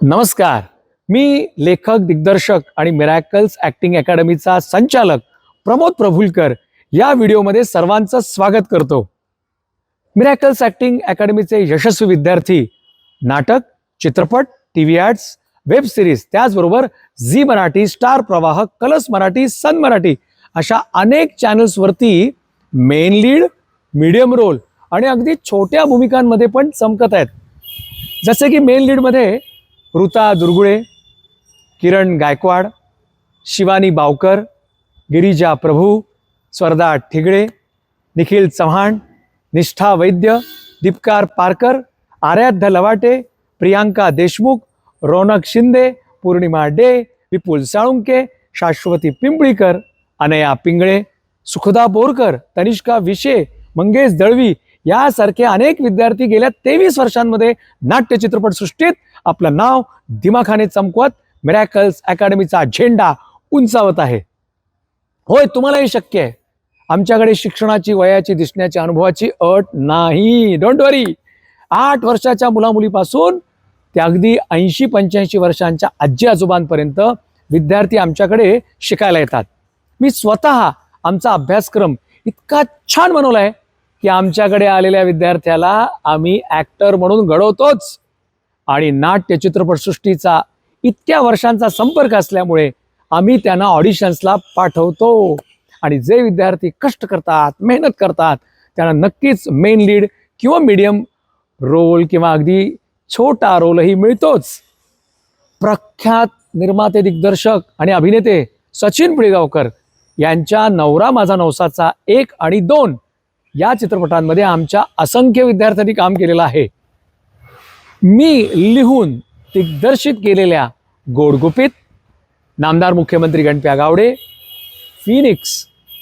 नमस्कार. मी लेखक, दिग्दर्शक आणि मिरॅकल्स ॲक्टिंग अकॅडमीचा संचालक प्रमोद प्रभुलकर या व्हिडिओमध्ये सर्वांचं स्वागत करतो. मिरॅकल्स ॲक्टिंग अकॅडमीचे यशस्वी विद्यार्थी नाटक, चित्रपट, टीव्ही ॲड्स, वेब सिरीज, त्याचबरोबर झी मराठी, स्टार प्रवाह, कलर्स मराठी, सन मराठी अशा अनेक चॅनल्सवरती मेन लीड, मीडियम रोल आणि अगदी छोट्या भूमिकांमध्ये पण चमकत आहेत. जसे की मेन लीडमध्ये ऋता दुर्गुळे, किरण गायकवाड, शिवानी बावकर, गिरिजा प्रभू, स्वर्धा ठिगळे, निखिल चव्हाण, निष्ठा वैद्य, दीपकार पारकर, आराध्य लवाटे, प्रियांका देशमुख, रौनक शिंदे, पूर्णिमा डे, विपुल साळुंके, शाश्वती पिंपळीकर, अनया पिंगळे, सुखदा बोरकर, तनिष्का विशे, मंगेश दळवी यासारखे अनेक विद्यार्थी गेल्या 23 वर्षांमध्ये नाट्य चित्रपटसृष्टीत आपलं नाव दिमाखाने चमकवत मिरॅकल्स अकॅडमीचा झेंडा उंचावत आहे. होय, तुम्हालाही शक्य आहे. आमच्याकडे शिक्षणाची, वयाची, दिसण्याची, अनुभवाची अट नाही. डोंट वरी. 8 वर्षाच्या मुलामुलीपासून ते अगदी 80-85 वर्षांच्या आजी आजोबांपर्यंत विद्यार्थी आमच्याकडे शिकायला येतात. मी स्वतः आमचा अभ्यासक्रम इतका छान बनवला आहे की आमच्याकडे आलेल्या विद्यार्थ्याला आम्ही ॲक्टर म्हणून घडवतोच. आणि नाट्य चित्रपटसृष्टीचा इतक्या वर्षांचा संपर्क असल्यामुळे आम्ही त्यांना ऑडिशन्सला पाठवतो. आणि जे विद्यार्थी कष्ट करतात, मेहनत करतात, त्यांना नक्कीच मेन लीड किंवा मीडियम रोल किंवा अगदी छोटा रोलही मिळतोच. प्रख्यात निर्माते, दिग्दर्शक आणि अभिनेते सचिन पिळगावकर यांच्या नवरा माझा नवसाचा 1 आणि 2 या चित्रपटांमध्ये आमच्या असंख्य विद्यार्थ्यांनी काम केलेलं आहे. मी लिहून दिग्दर्शित केलेल्या गोडगुपित, नामदार मुख्यमंत्री गणप्या गावडे, फिनिक्स,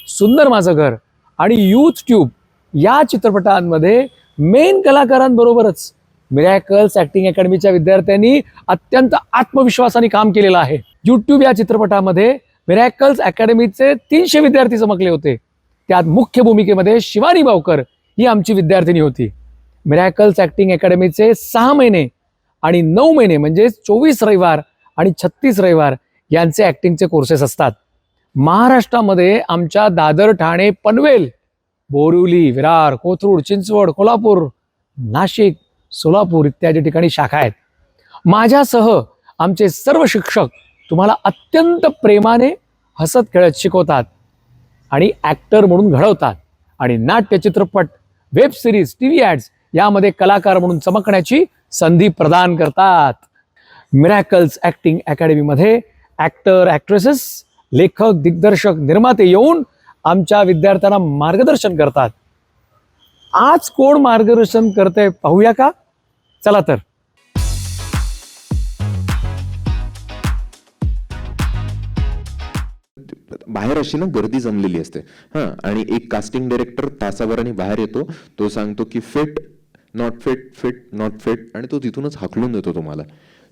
सुंदर माझं घर आणि यूथ ट्यूब या चित्रपटांमध्ये मेन कलाकारांबरोबरच मिरॅकल्स ॲक्टिंग अकॅडमीच्या विद्यार्थ्यांनी अत्यंत आत्मविश्वासाने काम केलेलं आहे. यूट्यूब या चित्रपटामध्ये मिरॅकल्स अकॅडमीचे 300 विद्यार्थी चमकले होते. त्यात मुख्य भूमिकेमध्ये शिवानी बावकर ही आमची विद्यार्थिनी होती. मिरॅकल्स ॲक्टिंग अकॅडमीचे 6 महिने आणि 9 महिने म्हणजे 24 रविवार आणि 36 रविवार यांचे ॲक्टिंगचे कोर्सेस असतात. महाराष्ट्रामध्ये आमच्या दादर, ठाणे, पनवेल, बोरिवली, विरार, कोथरूड, चिंचवड, कोल्हापूर, नाशिक, सोलापूर इत्यादी ठिकाणी शाखा आहेत. माझ्यासह आमचे सर्व शिक्षक तुम्हाला अत्यंत प्रेमाने हसत खेळत शिकवतात आणि ॲक्टर म्हणून घडवतात आणि नाट्य, चित्रपट, वेब सिरीज, टीव्ही ॲड्स यामध्ये कलाकार म्हणून चमकण्याची संधी प्रदान करतात. मिरॅकल्स ॲक्टिंग अकॅडमीमध्ये ॲक्टर, ॲक्ट्रेसेस, लेखक, दिग्दर्शक, निर्माते येऊन आमच्या विद्यार्थ्यांना मार्गदर्शन करतात. आज कोण मार्गदर्शन करते पाहूया का? चला तर. बाहेर अशी ना गर्दी जमलेली असते हां, आणि एक कास्टिंग डायरेक्टर तासाभराने बाहेर येतो. तो सांगतो की fit, not fit, fit, not fit, आणि तो तिथूनच हाकलून देतो तुम्हाला.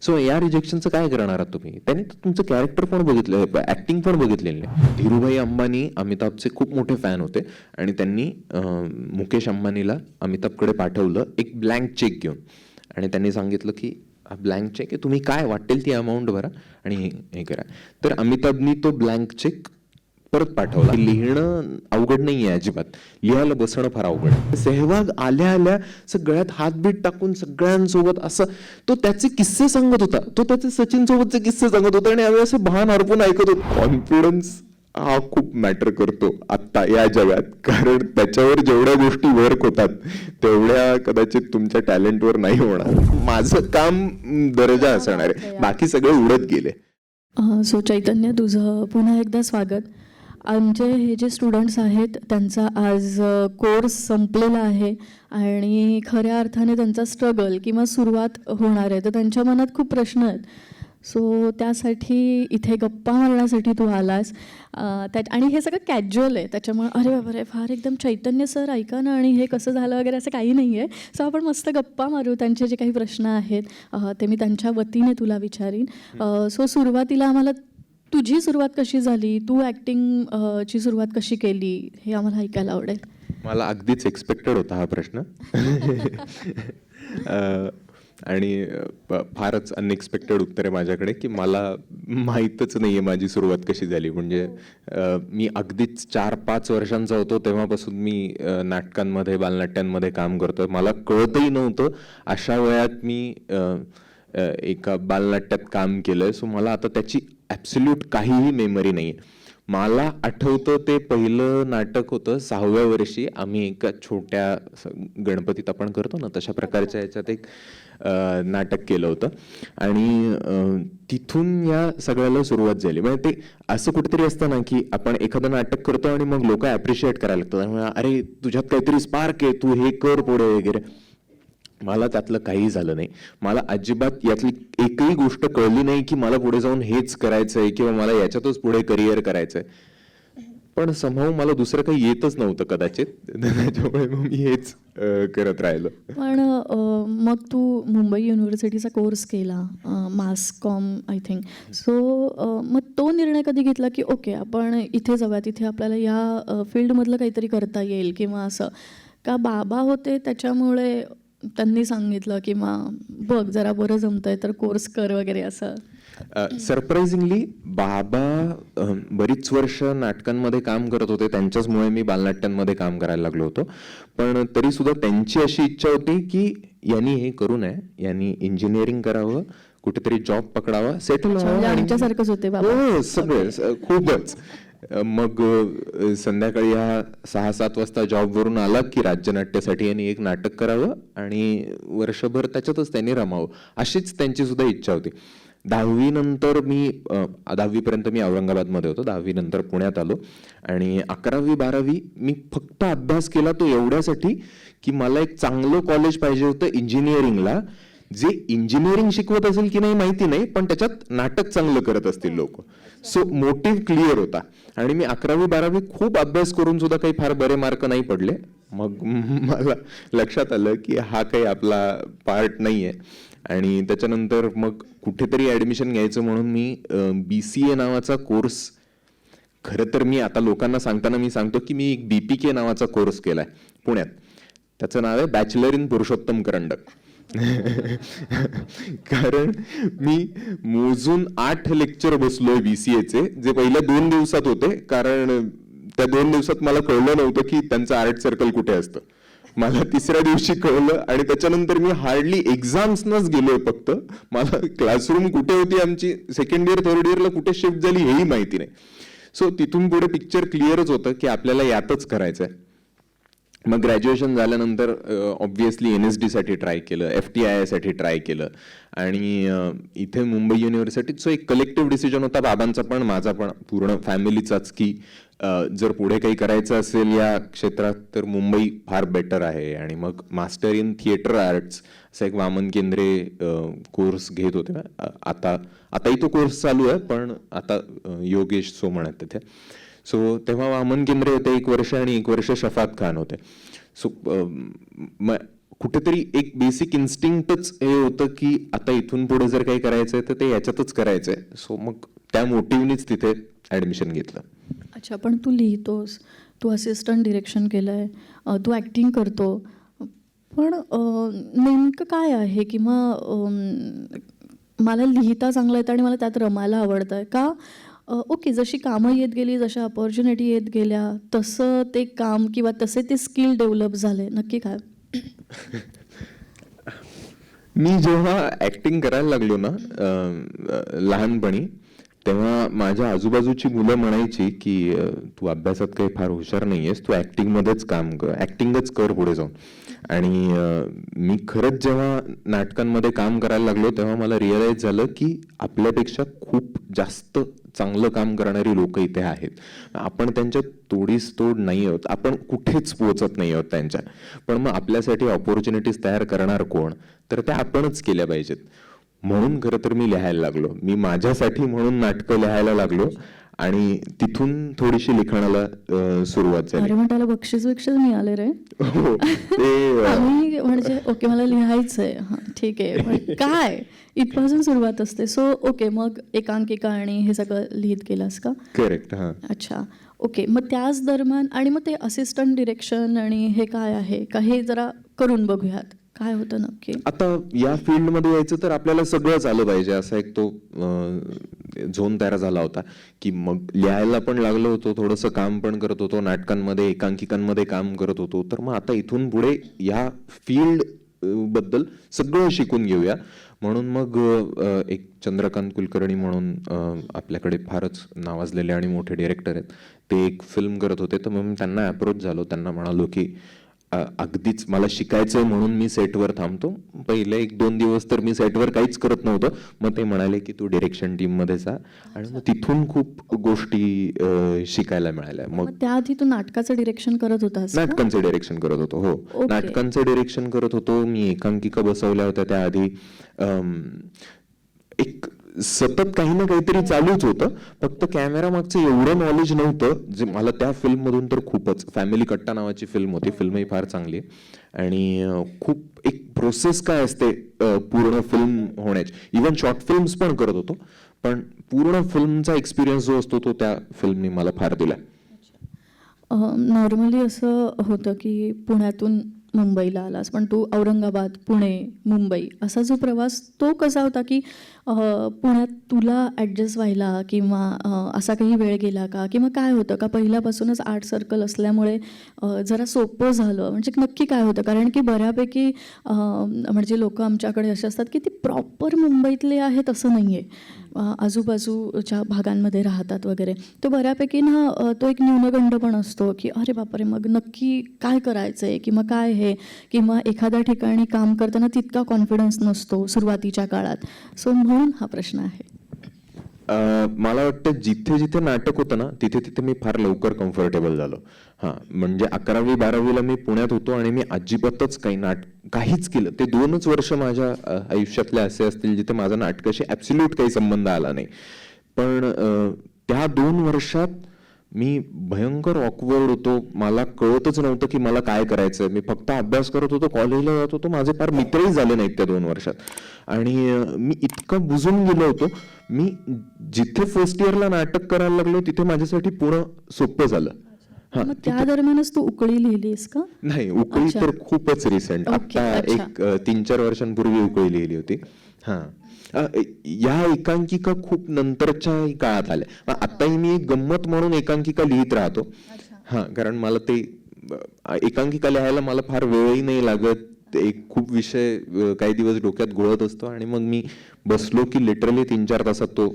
सो या रिजेक्शनचं काय करणार आहात तुम्ही? त्यांनी तुमचं कॅरेक्टर पण बघितलं, ऍक्टिंग पण बघितलेली नाही. धीरूभाई अंबानी अमिताभचे खूप मोठे फॅन होते आणि त्यांनी मुकेश अंबानीला अमिताभकडे पाठवलं एक ब्लँक चेक घेऊन, आणि त्यांनी सांगितलं की हा ब्लँक चेक आहे, तुम्ही काय वाटेल ती अमाऊंट भरा आणि हे करा. तर अमिताभनी तो ब्लँक चेक परत पाठवला. लिहिणं अवघड नाहीये अजिबात, लिहायला बसणं फार अवघड आहे. सेहवाग आल्या आल्या सगळ्यात हातबीट टाकून सगळ्यांसोबत असं तो त्याचे किस्से सांगत होता. तो त्याचे सचिन सोबतचे किस्से सांगत होता आणि आम्ही असे भान हरपून ऐकत होतो. कॉन्फिडन्स हा खूप मॅटर करतो आत्ता या जगात, कारण त्याच्यावर जेवढ्या गोष्टी वर्क होतात तेवढ्या कदाचित तुमच्या टॅलेंटवर नाही होणार. माझं काम दर्जा असणार आहे, बाकी सगळे उडत गेले. सो चैतन्य, तुझं पुन्हा एकदा स्वागत. आमचे हे जे स्टुडंट्स आहेत त्यांचा आज कोर्स संपलेला आहे आणि खऱ्या अर्थाने त्यांचा स्ट्रगल किंवा सुरुवात होणार आहे. तर त्यांच्या मनात खूप प्रश्न आहेत. सो त्यासाठी इथे गप्पा मारण्यासाठी तू आलास. आणि हे सगळं कॅज्युअल आहे, त्याच्यामुळे अरे बाबा फार एकदम चैतन्य सर ऐका ना आणि हे कसं झालं वगैरे असं काही नाही आहे. सो आपण मस्त गप्पा मारू. त्यांचे जे काही प्रश्न आहेत ते मी त्यांच्या वतीने तुला विचारीन. सो सुरुवातीला आम्हाला तुझी सुरुवात कशी झाली, तू ॲक्टिंग ची सुरुवात कशी केली हे आम्हाला ऐकायला आवडेल. मला अगदीच एक्सपेक्टेड होता हा प्रश्न. आणि फारच अनएक्सपेक्टेड उत्तर आहे माझ्याकडे की मला माहीतच नाही आहे माझी सुरुवात कशी झाली. म्हणजे मी अगदीच 4-5 वर्षांचा होतो तेव्हापासून मी नाटकांमध्ये बालनाट्यांमध्ये काम करतोय. मला कळतही नव्हतं अशा वयात मी एका बालनाट्यात काम केलंय. सो मला आता त्याची ॲब्सोल्यूट काहीही मेमरी नाही आहे. मला आठवतं ते पहिलं नाटक होतं 6व्या वर्षी. आम्ही एका छोट्या गणपतीत आपण करतो ना तशा प्रकारच्या याच्यात एक नाटक केलं होतं आणि तिथून या सगळ्याला सुरुवात झाली. म्हणजे ते असं कुठेतरी असतं ना की आपण एखादं नाटक करतो आणि मग लोक ॲप्रिशिएट करायला लागतात, अरे तुझ्यात काहीतरी स्पार्क आहे, तू हे कर पुढे वगैरे. मला त्यातलं काही झालं नाही. मला अजिबात यातली एकही गोष्ट कळली नाही की मला पुढे जाऊन हेच करायचंय किंवा मला याच्यातच पुढे करिअर करायचंय. पण समहाऊ मला दुसरं काही येतच नव्हतं कदाचित, त्याच्यामुळे मग मी हेच करत राहिलो. पण मग तू मुंबई युनिव्हर्सिटीचा कोर्स केला, मास कॉम आय थिंक. सो मग तो निर्णय कधी घेतला की ओके आपण इथे जाऊयात, इथे आपल्याला या फील्डमधलं काहीतरी करता येईल, किंवा असं का बाबा होते त्याच्यामुळे त्यांनी सांगितलं किंवा बघ जरा बरं जमतंय तर कोर्स कर वगैरे असं? सरप्राइझिंगली बाबा बरीच वर्ष नाटकांमध्ये काम करत होते, त्यांच्याचमुळे मी बालनाट्यांमध्ये काम करायला लागलो होतो. पण तरी सुद्धा त्यांची अशी इच्छा होती की यांनी हे करू नये, यांनी इंजिनिअरिंग करावं, कुठेतरी जॉब पकडावा, सेटल व्हावं. आमच्यासारखंच होते बाबा. हो सगळे खूपच. मग संध्याकाळी हा 6-7 वाजता जॉबवरून आला की राज्यनाट्यासाठी यांनी एक नाटक करावं आणि वर्षभर त्याच्यातच त्यांनी रमावं, अशीच त्यांची सुद्धा इच्छा होती. 10वी नंतर मी 10वी पर्यंत मी औरंगाबादमध्ये होतो, 10वी नंतर पुण्यात आलो आणि 11वी 12वी मी फक्त अभ्यास केला तो एवढ्यासाठी की मला एक चांगलं कॉलेज पाहिजे होतं इंजिनिअरिंगला, जे इंजिनिअरिंग शिकवत असेल की नाही माहिती नाही, पण त्याच्यात नाटक चांगलं करत असतील लोक. सो मोटिव्ह क्लिअर होता. आणि मी 11वी 12वी खूप अभ्यास करून सुद्धा काही फार बरे मार्क नाही पडले. मग मला लक्षात आलं की हा काही आपला पार्ट नाहीये. आणि त्याच्यानंतर मग कुठेतरी ऍडमिशन घ्यायचं म्हणून मी BCA नावाचा कोर्स, खरं तर मी आता लोकांना सांगताना मी सांगतो की मी एक BPK नावाचा कोर्स केलाय पुण्यात. त्याचं नाव आहे बॅचलर इन पुरुषोत्तम करंडक. कारण मी मोजून 8 लेक्चर बसलोय BCAचे, जे पहिल्या 2 दिवसात होते. कारण त्या 2 दिवसात मला कळलं नव्हतं की त्यांचं आर्ट सर्कल कुठे असतं. मला 3ऱ्या दिवशी कळलं आणि त्याच्यानंतर मी हार्डली एक्झाम्सनाच गेलोय फक्त. मला क्लासरूम कुठे होती आमची, 2nd इयर 3rd इयरला कुठे शिफ्ट झाली हेही माहिती नाही. सो तिथून पुढे पिक्चर क्लिअरच होतं की आपल्याला यातच करायचंय. मग ग्रॅज्युएशन झाल्यानंतर ऑब्व्हियसली NSD साठी ट्राय केलं, FTII साठी ट्राय केलं आणि इथे मुंबई युनिव्हर्सिटीत. सो एक कलेक्टिव्ह डिसिजन होता बाबांचा पण माझा पण, पूर्ण फॅमिलीचाच, की जर पुढे काही करायचं असेल या क्षेत्रात तर मुंबई फार बेटर आहे. आणि मग मास्टर इन थिएटर आर्ट्स असा एक वामन केंद्रे कोर्स घेत होते. आताही तो कोर्स चालू आहे, पण आता योगेश सोमण आहेत तिथे. सो तेव्हा वामन केंद्रे होते 1 वर्ष आणि 1 वर्ष शफात खान होते. सो कुठेतरी एक बेसिक इन्स्टिंक्टच हे होतं की आता इथून पुढे जर काही करायचंय तर ते याच्यातच करायचंय. सो मग त्या मोटिव्हनीच तिथे ऍडमिशन घेतलं. अच्छा, पण तू लिहितोस, तू असिस्टंट डिरेक्शन केलंय, तू ॲक्टिंग करतो, पण नेमकं काय आहे? किंवा मला लिहिता चांगलं येतं आणि मला त्यात रमायला आवडतं का? ओके, जशी कामं येत गेली, जशा अपॉर्च्युनिटी येत गेल्या, तसं ते काम किंवा तसे ते स्किल डेव्हलप झाले, नक्की काय? मी जेव्हा ऍक्टिंग करायला लागलो ना लहानपणी, तेव्हा माझ्या आजूबाजूची मुलं म्हणायची की तू अभ्यासात काही फार हुशार नाहीयेस, तू ऍक्टिंगमध्येच काम कर, ऍक्टिंगच कर पुढे जाऊन. आणि मी खरंच जेव्हा नाटकांमध्ये काम करायला लागलो तेव्हा मला रिअलाइज झालं की आपल्यापेक्षा खूप जास्त चांगलं काम करणारी लोक इथे आहेत. आपण त्यांच्या तोडीस तोड नाही आहोत, आपण कुठेच पोहोचत नाही आहोत त्यांच्या. पण मग आपल्यासाठी ऑपॉर्च्युनिटीज तयार करणार कोण? तर त्या आपणच केल्या पाहिजेत. म्हणून खरं तर मी लिहायला लागलो. मी माझ्यासाठी म्हणून नाटकं लिहायला लागलो आणि तिथून थोडीशी लिखाणाला सुरुवात झाली. अरे, मग त्याला बक्षीस मिळाले रे? हो, ते आम्ही म्हणजे ओके मला लिहायचंय, हां ठीक आहे, पण काय इथपासून सुरुवात असते. सो ओके, मग एकांकिका आणि हे सगळं लिहित गेलास का? करेक्ट. हां, अच्छा, ओके. मग त्याच दरम्यान आणि मग ते असिस्टंट डिरेक्शन आणि हे काय आहे का, हे जरा करून बघूयात. काय होतं नक्की? आता या फील्डमध्ये यायचं तर आपल्याला सगळंच आलं पाहिजे असा एक तो झोन तयार झाला होता की मग लिहायला पण लागलो होतो, थोडंसं काम पण करत होतो, नाटकांमध्ये एकांकिकांमध्ये काम करत होतो. तर मग आता इथून पुढे या फील्ड बद्दल सगळं शिकून घेऊया म्हणून मग एक चंद्रकांत कुलकर्णी म्हणून आपल्याकडे फारच नावाजलेले आणि मोठे डिरेक्टर आहेत, ते एक फिल्म करत होते. तर मग मी त्यांना अप्रोच झालो, त्यांना म्हणालो की अगदीच मला शिकायचंय म्हणून मी सेटवर थांबतो. पहिले 1-2 दिवस तर मी सेटवर काहीच करत नव्हतं. मग ते म्हणाले की तू डिरेक्शन टीम मध्ये जा आणि मग तिथून खूप गोष्टी शिकायला मिळाल्या. मग त्याआधी तू नाटकाचं डिरेक्शन करत होतास? नाटकांचं डिरेक्शन करत होतो. हो, नाटकांचं डिरेक्शन करत होतो मी. एकांकिका बसवल्या होत्या त्याआधी. एक सतत काही ना काहीतरी चालूच होतं. फक्त कॅमेरा मागचं एवढं नॉलेज नव्हतं जे मला त्या फिल्म मधून तर खूपच. फॅमिली कट्टा नावाची फिल्म होती. फिल्मही फार चांगली आहे आणि खूप एक प्रोसेस काय असते पूर्ण फिल्म होण्याची. इव्हन शॉर्ट फिल्म्स पण करत होतो, पण पूर्ण फिल्मचा एक्सपिरियन्स जो असतो तो त्या फिल्मनी मला फार दिला. नॉर्मली असं होतं की पुण्यातून मुंबईला आलास, पण तू औरंगाबाद, पुणे, मुंबई असा जो प्रवास तो कसा होता की पुण्यात तुला ॲडजस्ट व्हायला किंवा असा काही वेळ गेला का, किंवा काय होतं का पहिल्यापासूनच आर्ट सर्कल असल्यामुळे जरा सोपं झालं? म्हणजे नक्की काय होतं? कारण की बऱ्यापैकी म्हणजे लोक आमच्याकडे असे असतात की ते प्रॉपर मुंबईतले आहेत असं नाही आहे, आजूबाजूच्या भागांमध्ये राहतात वगैरे. तो बऱ्यापैकी ना तो एक न्यूनगंड पण असतो की अरे बापरे मग नक्की काय करायचं आहे किंवा काय हे, किंवा एखाद्या ठिकाणी काम करताना तितका कॉन्फिडन्स नसतो सुरुवातीच्या काळात. सो म्हणून हा प्रश्न आहे. मला वाटतं जिथे जिथे नाटक होतं ना तिथे तिथे मी फार लवकर कम्फर्टेबल झालो. म्हणजे 11वी-12वीला मी पुण्यात होतो आणि मी अजिबातच काहीच केलं. ते 2च वर्ष माझ्या आयुष्यातले असे असतील जिथे माझा नाटकाशी ऍब्सोल्यूट काही संबंध आला नाही. पण त्या 2 वर्षात मी भयंकर ऑकवर्ड होतो. मला कळतच नव्हतं की मला काय करायचं. मी फक्त अभ्यास करत होतो, कॉलेजला जात होतो. माझे फार मित्रही झाले नाहीत त्या 2 वर्षात आणि मी इतकं बुजून गेलो होतो. मी जिथे फर्स्ट इयरला नाटक करायला लागलो तिथे माझ्यासाठी पुणे सोपं झालं. मग त्या दरम्यानच तू उकळी लिहिलीस का? नाही, उकळी तर खूपच रिसेंट, आता एक 3-4 वर्षांपूर्वी उकळी लिहिली होती. या एकांकिका खूप नंतरच्या काळात आल्या. आताही मी एक गंमत म्हणून एकांकिका लिहित राहतो. कारण मला ते एकांकिका लिहायला मला फार वेळही नाही लागत. एक खूप विषय काही दिवस डोक्यात घोळत असतो आणि मग मी बसलो की लिटरली 3-4 तासात तो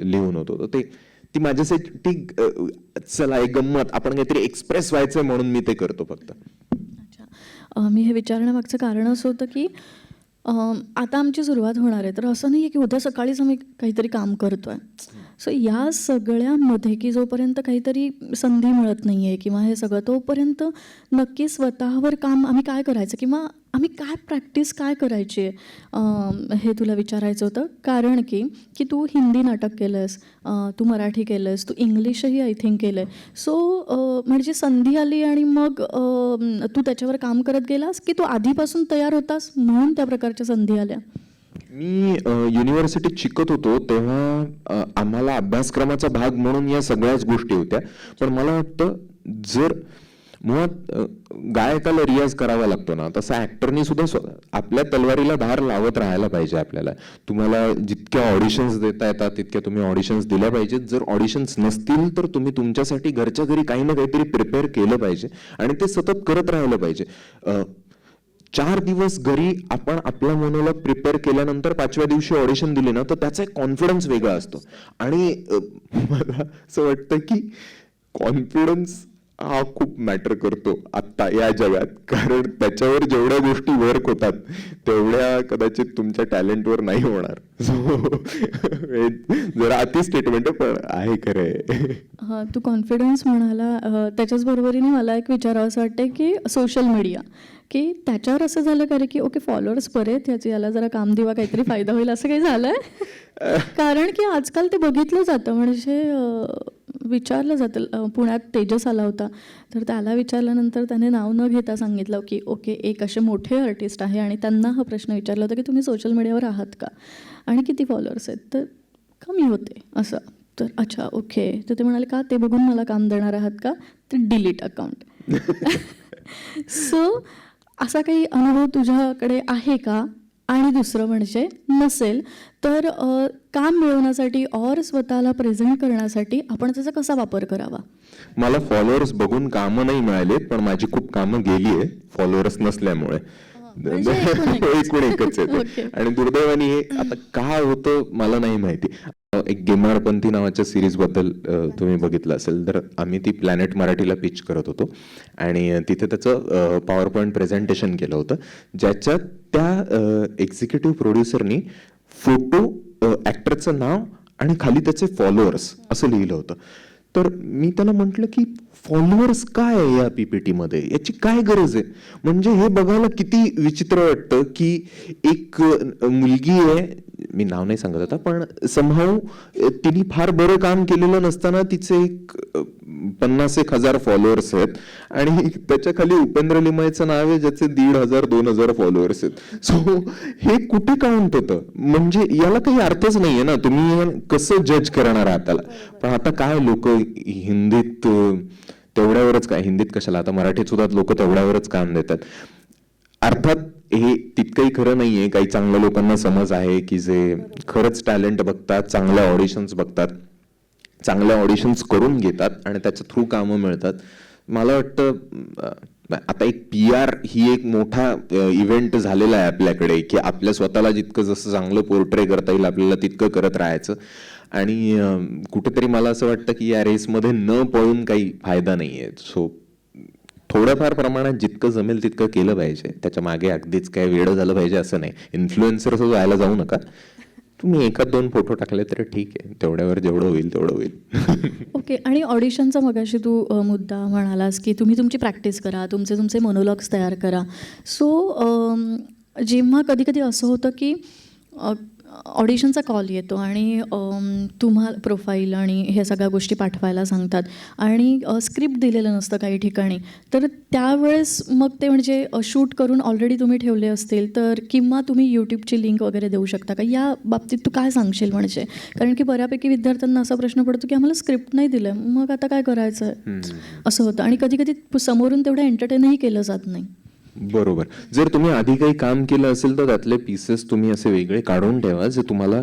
लिहून होतो. तर ती माझ्यासाठी चला एक गंमत, आपण काहीतरी एक्सप्रेस व्हायचंय म्हणून मी ते करतो फक्त. अच्छा, मी हे विचारण्यामागचं कारण असं होतं की आता आमची सुरुवात होणार आहे, तर असं नाही आहे की उद्या सकाळीच आम्ही काहीतरी काम करतोय. सो या सगळ्यामध्ये की जोपर्यंत काहीतरी संधी मिळत नाही आहे किंवा हे सगळं, तोपर्यंत नक्की स्वतःवर काम आम्ही काय करायचं किंवा आम्ही काय प्रॅक्टिस काय करायची आहे हे तुला विचारायचं होतं. कारण की तू हिंदी नाटक केलं आहेस, तू मराठी केलं आहेस, तू इंग्लिशही आय थिंक केलं आहे. सो म्हणजे संधी आली आणि मग तू त्याच्यावर काम करत गेलास की तू आधीपासून तयार होतास म्हणून त्या प्रकारच्या संधी आल्या? मी युनिव्हर्सिटीत शिकत होतो तेव्हा आम्हाला अभ्यासक्रमाचा भाग म्हणून या सगळ्याच गोष्टी होत्या. पण मला वाटतं जर मुळात गायकाला रियाज करावा लागतो ना, तसा ऍक्टरनी सुद्धा आपल्या तलवारीला धार लावत राहायला पाहिजे. आपल्याला तुम्हाला जितक्या ऑडिशन्स देता येतात तितक्या तुम्ही ऑडिशन्स दिल्या पाहिजेत. जर ऑडिशन्स नसतील तर तुम्ही तुमच्यासाठी घरच्या घरी काही ना काहीतरी प्रिपेअर केलं पाहिजे आणि ते सतत करत राहिलं पाहिजे. 4 दिवस घरी आपण आपला मोनोलॉग प्रिपेअर केल्यानंतर 5व्या दिवशी ऑडिशन दिली ना तर त्याचा एक कॉन्फिडन्स वेगळा असतो. आणि मला असं वाटतं की कॉन्फिडन्स हा खूप मॅटर करतो आत्ता या जगात. कारण त्याच्यावर जेवढ्या गोष्टी वर्क होतात तेवढ्या कदाचित तुमच्या टॅलेंटवर नाही होणार. जरा अति स्टेटमेंट पण आहे खरं. तू कॉन्फिडन्स म्हणाला, त्याच्याच बरोबरीने मला एक विचारावं असं वाटतं की सोशल मीडिया, की त्याच्यावर असं झालं का रे की ओके फॉलोअर्स बरेत, याला जरा काम देवा काहीतरी फायदा होईल असं काही झालंय? कारण की आजकाल ते बघितलं जातं, म्हणजे विचारलं जातं. पुण्यात तेजस आला होता तर त्याला विचारल्यानंतर त्याने नाव न घेता सांगितलं की ओके एक असे मोठे आर्टिस्ट आहे आणि त्यांना हा प्रश्न विचारला होता की तुम्ही सोशल मीडियावर आहात का आणि किती फॉलोअर्स आहेत, तर कमी होते असं. तर अच्छा ओके, तर ते म्हणाले का ते बघून मला काम देणार आहात का, तर डिलीट अकाउंट. सो असा काही अनुभव तुझ्याकडे आहे का? आणि दुसरं म्हणजे नसेल तर काम मिळवण्यासाठी और स्वतःला प्रेझेंट करण्यासाठी आपण त्याचा कसा वापर करावा? मला फॉलोअर्स बघून कामं नाही मिळालेत, पण माझी खूप कामं गेली आहे फॉलोअर्स नसल्यामुळे. म्हणजे एकूण एकूण एकच आहे ते. Okay. आणि दुर्दैवाने हे आता काय होतं मला नाही माहिती. एक गेमारपंथी नावाच्या सिरीज बद्दल तुम्ही बघितलं असेल तर आम्ही ती प्लॅनेट मराठीला पिच करत होतो आणि तिथे त्याचं पॉवर पॉईंट प्रेझेंटेशन केलं होतं, ज्याच्यात त्या एक्झिक्युटिव्ह प्रोड्युसरनी फोटो, ॲक्टरचं नाव आणि खाली त्याचे फॉलोअर्स असं लिहिलं होतं. तर मी त्याला म्हटलं की फॉलोअर्स काय आहे या PPT मध्ये, याची काय गरज आहे? म्हणजे हे बघायला किती विचित्र वाटतं की एक मुलगी आहे, मी नाव नाही सांगत आता, पण समहाऊ तिने फार बरं काम केलेलं नसताना तिचे एक 50,000 फॉलोअर्स आहेत आणि त्याच्या खाली उपेंद्र लिमायचं नाव आहे ज्याचे 1,500-2,000 फॉलोअर्स आहेत. सो हे कुठे काउंट होतं? म्हणजे याला काही अर्थच नाहीये ना. तुम्ही कसं जज करणार आहात त्याला? पण आता काय लोक हिंदीत तेवढ्यावरच काय, हिंदीत कशाला, आता मराठीत सुद्धा लोक तेवढ्यावरच काम देतात. अर्थात हे तितकंही खरं नाहीये. काही चांगल्या लोकांना समज आहे की जे खरंच टॅलेंट बघतात, चांगल्या ऑडिशन्स बघतात, चांगल्या ऑडिशन्स करून घेतात आणि त्याच्या थ्रू कामं मिळतात. मला वाटतं आता एक PR ही एक मोठा इव्हेंट झालेला आहे आपल्याकडे की आपल्या स्वतःला जितकं जसं चांगलं पोर्ट्रे करता येईल आपल्याला तितकं करत राहायचं. आणि कुठेतरी मला असं वाटतं की या रेसमध्ये न पळून काही फायदा नाहीये. सो थोड्याफार प्रमाणात जितकं जमेल तितकं केलं पाहिजे. त्याच्या मागे अगदीच काय वेळ झालं पाहिजे असं नाही. इन्फ्लुएन्सर व्हायला जाऊ नका. तुम्ही 1-2 फोटो टाकले तर ठीक आहे, तेवढ्यावर जेवढं होईल तेवढं होईल. ओके. आणि ऑडिशनचा मगाशी तू मुद्दा म्हणालास की तुम्ही तुमची प्रॅक्टिस करा, तुमचे मोनोलॉग्स तयार करा. सो जेव्हा कधी कधी असं होतं की ऑडिशनचा कॉल येतो आणि तुम्हाला प्रोफाईल आणि ह्या सगळ्या गोष्टी पाठवायला सांगतात आणि स्क्रिप्ट दिलेलं नसतं काही ठिकाणी, तर त्यावेळेस मग ते म्हणजे शूट करून ऑलरेडी तुम्ही ठेवले असतील तर, किंवा तुम्ही यूट्यूबची लिंक वगैरे देऊ शकता का? या बाबतीत तू काय सांगशील? म्हणजे कारण की बऱ्यापैकी विद्यार्थ्यांना असा प्रश्न पडतो की आम्हाला स्क्रिप्ट नाही दिलं, मग आता काय करायचं असं होतं. आणि कधी कधी समोरून तेवढं एंटरटेनही केलं जात नाही. बरोबर. जर तुम्ही आधी काही काम केलं असेल तर त्यातले पीसेस तुम्ही असे वेगळे काढून ठेवा जे तुम्हाला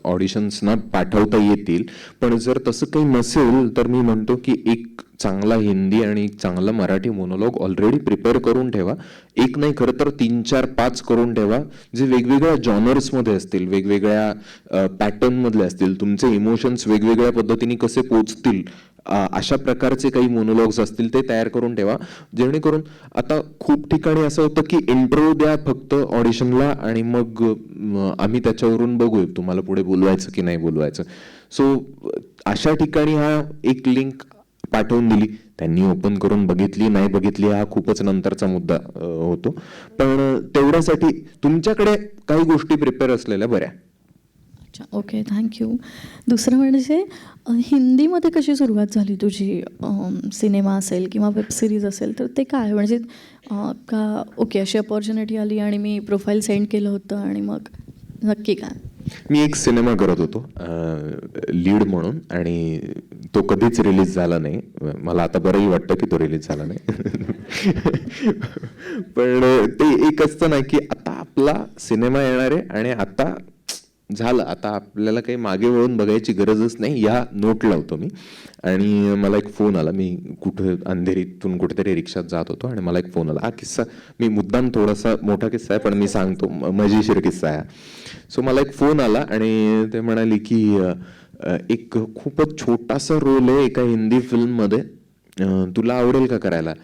ऑडिशन्सना पाठवता येतील. पण जर तसं काही नसेल तर मी म्हणतो की एक चांगला हिंदी आणि चांगला मराठी मोनोलॉग ऑलरेडी प्रिपेअर करून ठेवा. एक नाही, खरं तर 3-4-5 करून ठेवा जे वेगवेगळ्या जॉनर्समध्ये असतील, वेगवेगळ्या पॅटर्नमधले असतील. तुमचे इमोशन्स वेगवेगळ्या पद्धतीने कसे पोचतील अशा प्रकारचे काही मोनोलॉग्स असतील ते तयार करून ठेवा. जेणेकरून आता खूप ठिकाणी असं होतं की इंट्रो द्या फक्त ऑडिशनला आणि मग आम्ही त्याच्यावरून बघू तुम्हाला पुढे बोलवायचं की नाही बोलवायचं. सो अशा ठिकाणी हा एक लिंक पाठवून दिली, त्यांनी ओपन करून बघितली नाही बघितली हा खूपच नंतरचा मुद्दा होतो. पण तेवढ्यासाठी तुमच्याकडे काही गोष्टी प्रिपेअर असलेल्या बऱ्या. अच्छा, ओके, थँक्यू. दुसरं म्हणजे हिंदीमध्ये कशी सुरुवात झाली तुझी? सिनेमा असेल किंवा वेब सिरीज असेल तर ते काय म्हणजे का ओके अशी अपॉर्च्युनिटी आली आणि मी प्रोफाईल सेंड केलं होतं आणि मग नक्की काय? मी एक सिनेमा करत होतो लीड म्हणून आणि तो कधीच रिलीज झाला नाही. मला आता बरंही वाटतं की तो रिलीज झाला नाही. पण ते एक असतं ना की आता आपला सिनेमा येणार आहे आणि आता झालं, आता आपल्याला काही मागे वळून बघायची गरजच नाही, या नोट लावतो मी. आणि मला एक फोन आला, मी कुठे अंधेरीतून कुठेतरी रिक्षात जात होतो आणि मला एक फोन आला. हा किस्सा मी मुद्दाम थोडासा मोठा किस्सा आहे पण मी सांगतो, मजेशीर किस्सा आहे. सो मला एक फोन आला आणि ते म्हणाले की एक खूपच छोटासा रोल आहे एका हिंदी फिल्ममध्ये, तुला आवडेल का करायला?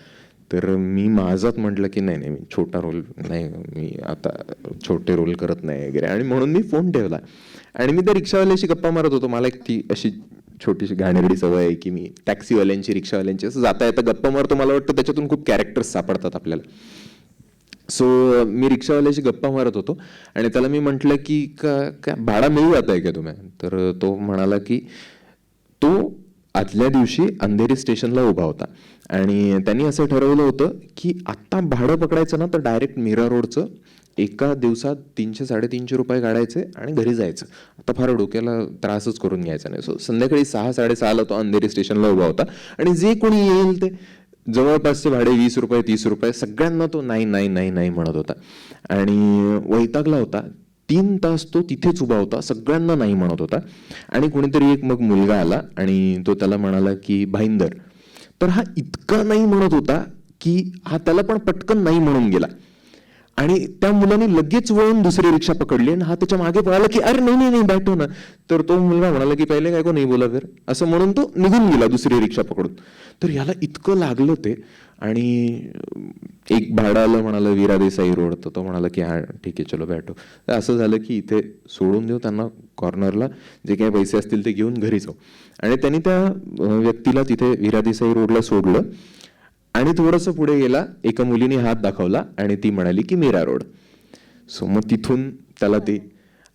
तर मी माझात म्हटलं की नाही नाही, मी छोटा रोल नाही, मी आता छोटे रोल करत नाही वगैरे. आणि म्हणून मी फोन ठेवला आणि मी त्या रिक्षावाल्याशी गप्पा मारत होतो. मला एक ती अशी छोटीशी घाणेरडी सवय आहे की मी टॅक्सीवाल्यांची, रिक्षावाल्यांची असं जाता येता गप्पा मारतो. मला वाटतं त्याच्यातून खूप कॅरेक्टर्स सापडतात आपल्याला. सो मी रिक्षावाल्याशी गप्पा मारत होतो आणि त्याला मी म्हटलं की का भाडा मिळू जात आहे का तुम्ही? तर तो म्हणाला की तो आदल्या दिवशी अंधेरी स्टेशनला उभा होता आणि त्यांनी असं ठरवलं होतं की आत्ता भाडं पकडायचं ना तर डायरेक्ट मीरा रोडचं एका दिवसात 300-350 रुपये काढायचे आणि घरी जायचं. आता फार डोक्याला त्रासच करून घ्यायचा नाही. सो संध्याकाळी 6-6:30ला तो अंधेरी स्टेशनला उभा होता आणि जे कोणी येईल ते जवळपासचे भाडे 20 रुपये 30 रुपये, सगळ्यांना तो नाही नाही नाही नाही म्हणत होता आणि वैतागला होता. 3 तास तो तिथेच उभा होता, सगळ्यांना नाही म्हणत होता. आणि कोणीतरी एक मग मुलगा आला आणि तो त्याला म्हणाला की भाईंदर. तर हा इतका नाही म्हणत होता की हा त्याला पण पटकन नाही म्हणून गेला आणि त्या मुलाने लगेच वळून दुसरी रिक्षा पकडली आणि हा त्याच्या मागे पळाला की अरे नाही नाही नाही बैठो ना. तर तो मुलगा म्हणाला की पहिले काय को नाही बोला फिर, असं म्हणून तो निघून गेला दुसरी रिक्षा पकडून. तर याला इतकं लागलं ते. आणि एक भाडाला म्हणाला वीरा देसाई रोड, तर तो म्हणाला की हा ठीक आहे चलो बैठो. तर असं झालं की इथे सोडून देऊ त्यांना कॉर्नरला, जे काही पैसे असतील ते घेऊन घरी जाऊ. आणि त्यांनी त्या व्यक्तीला तिथे वीरा देसाई रोडला सोडलं आणि थोडंसं पुढे गेला, एका मुलीने हात दाखवला आणि ती म्हणाली की मीरा रोड. सो मग तिथून त्याला ते,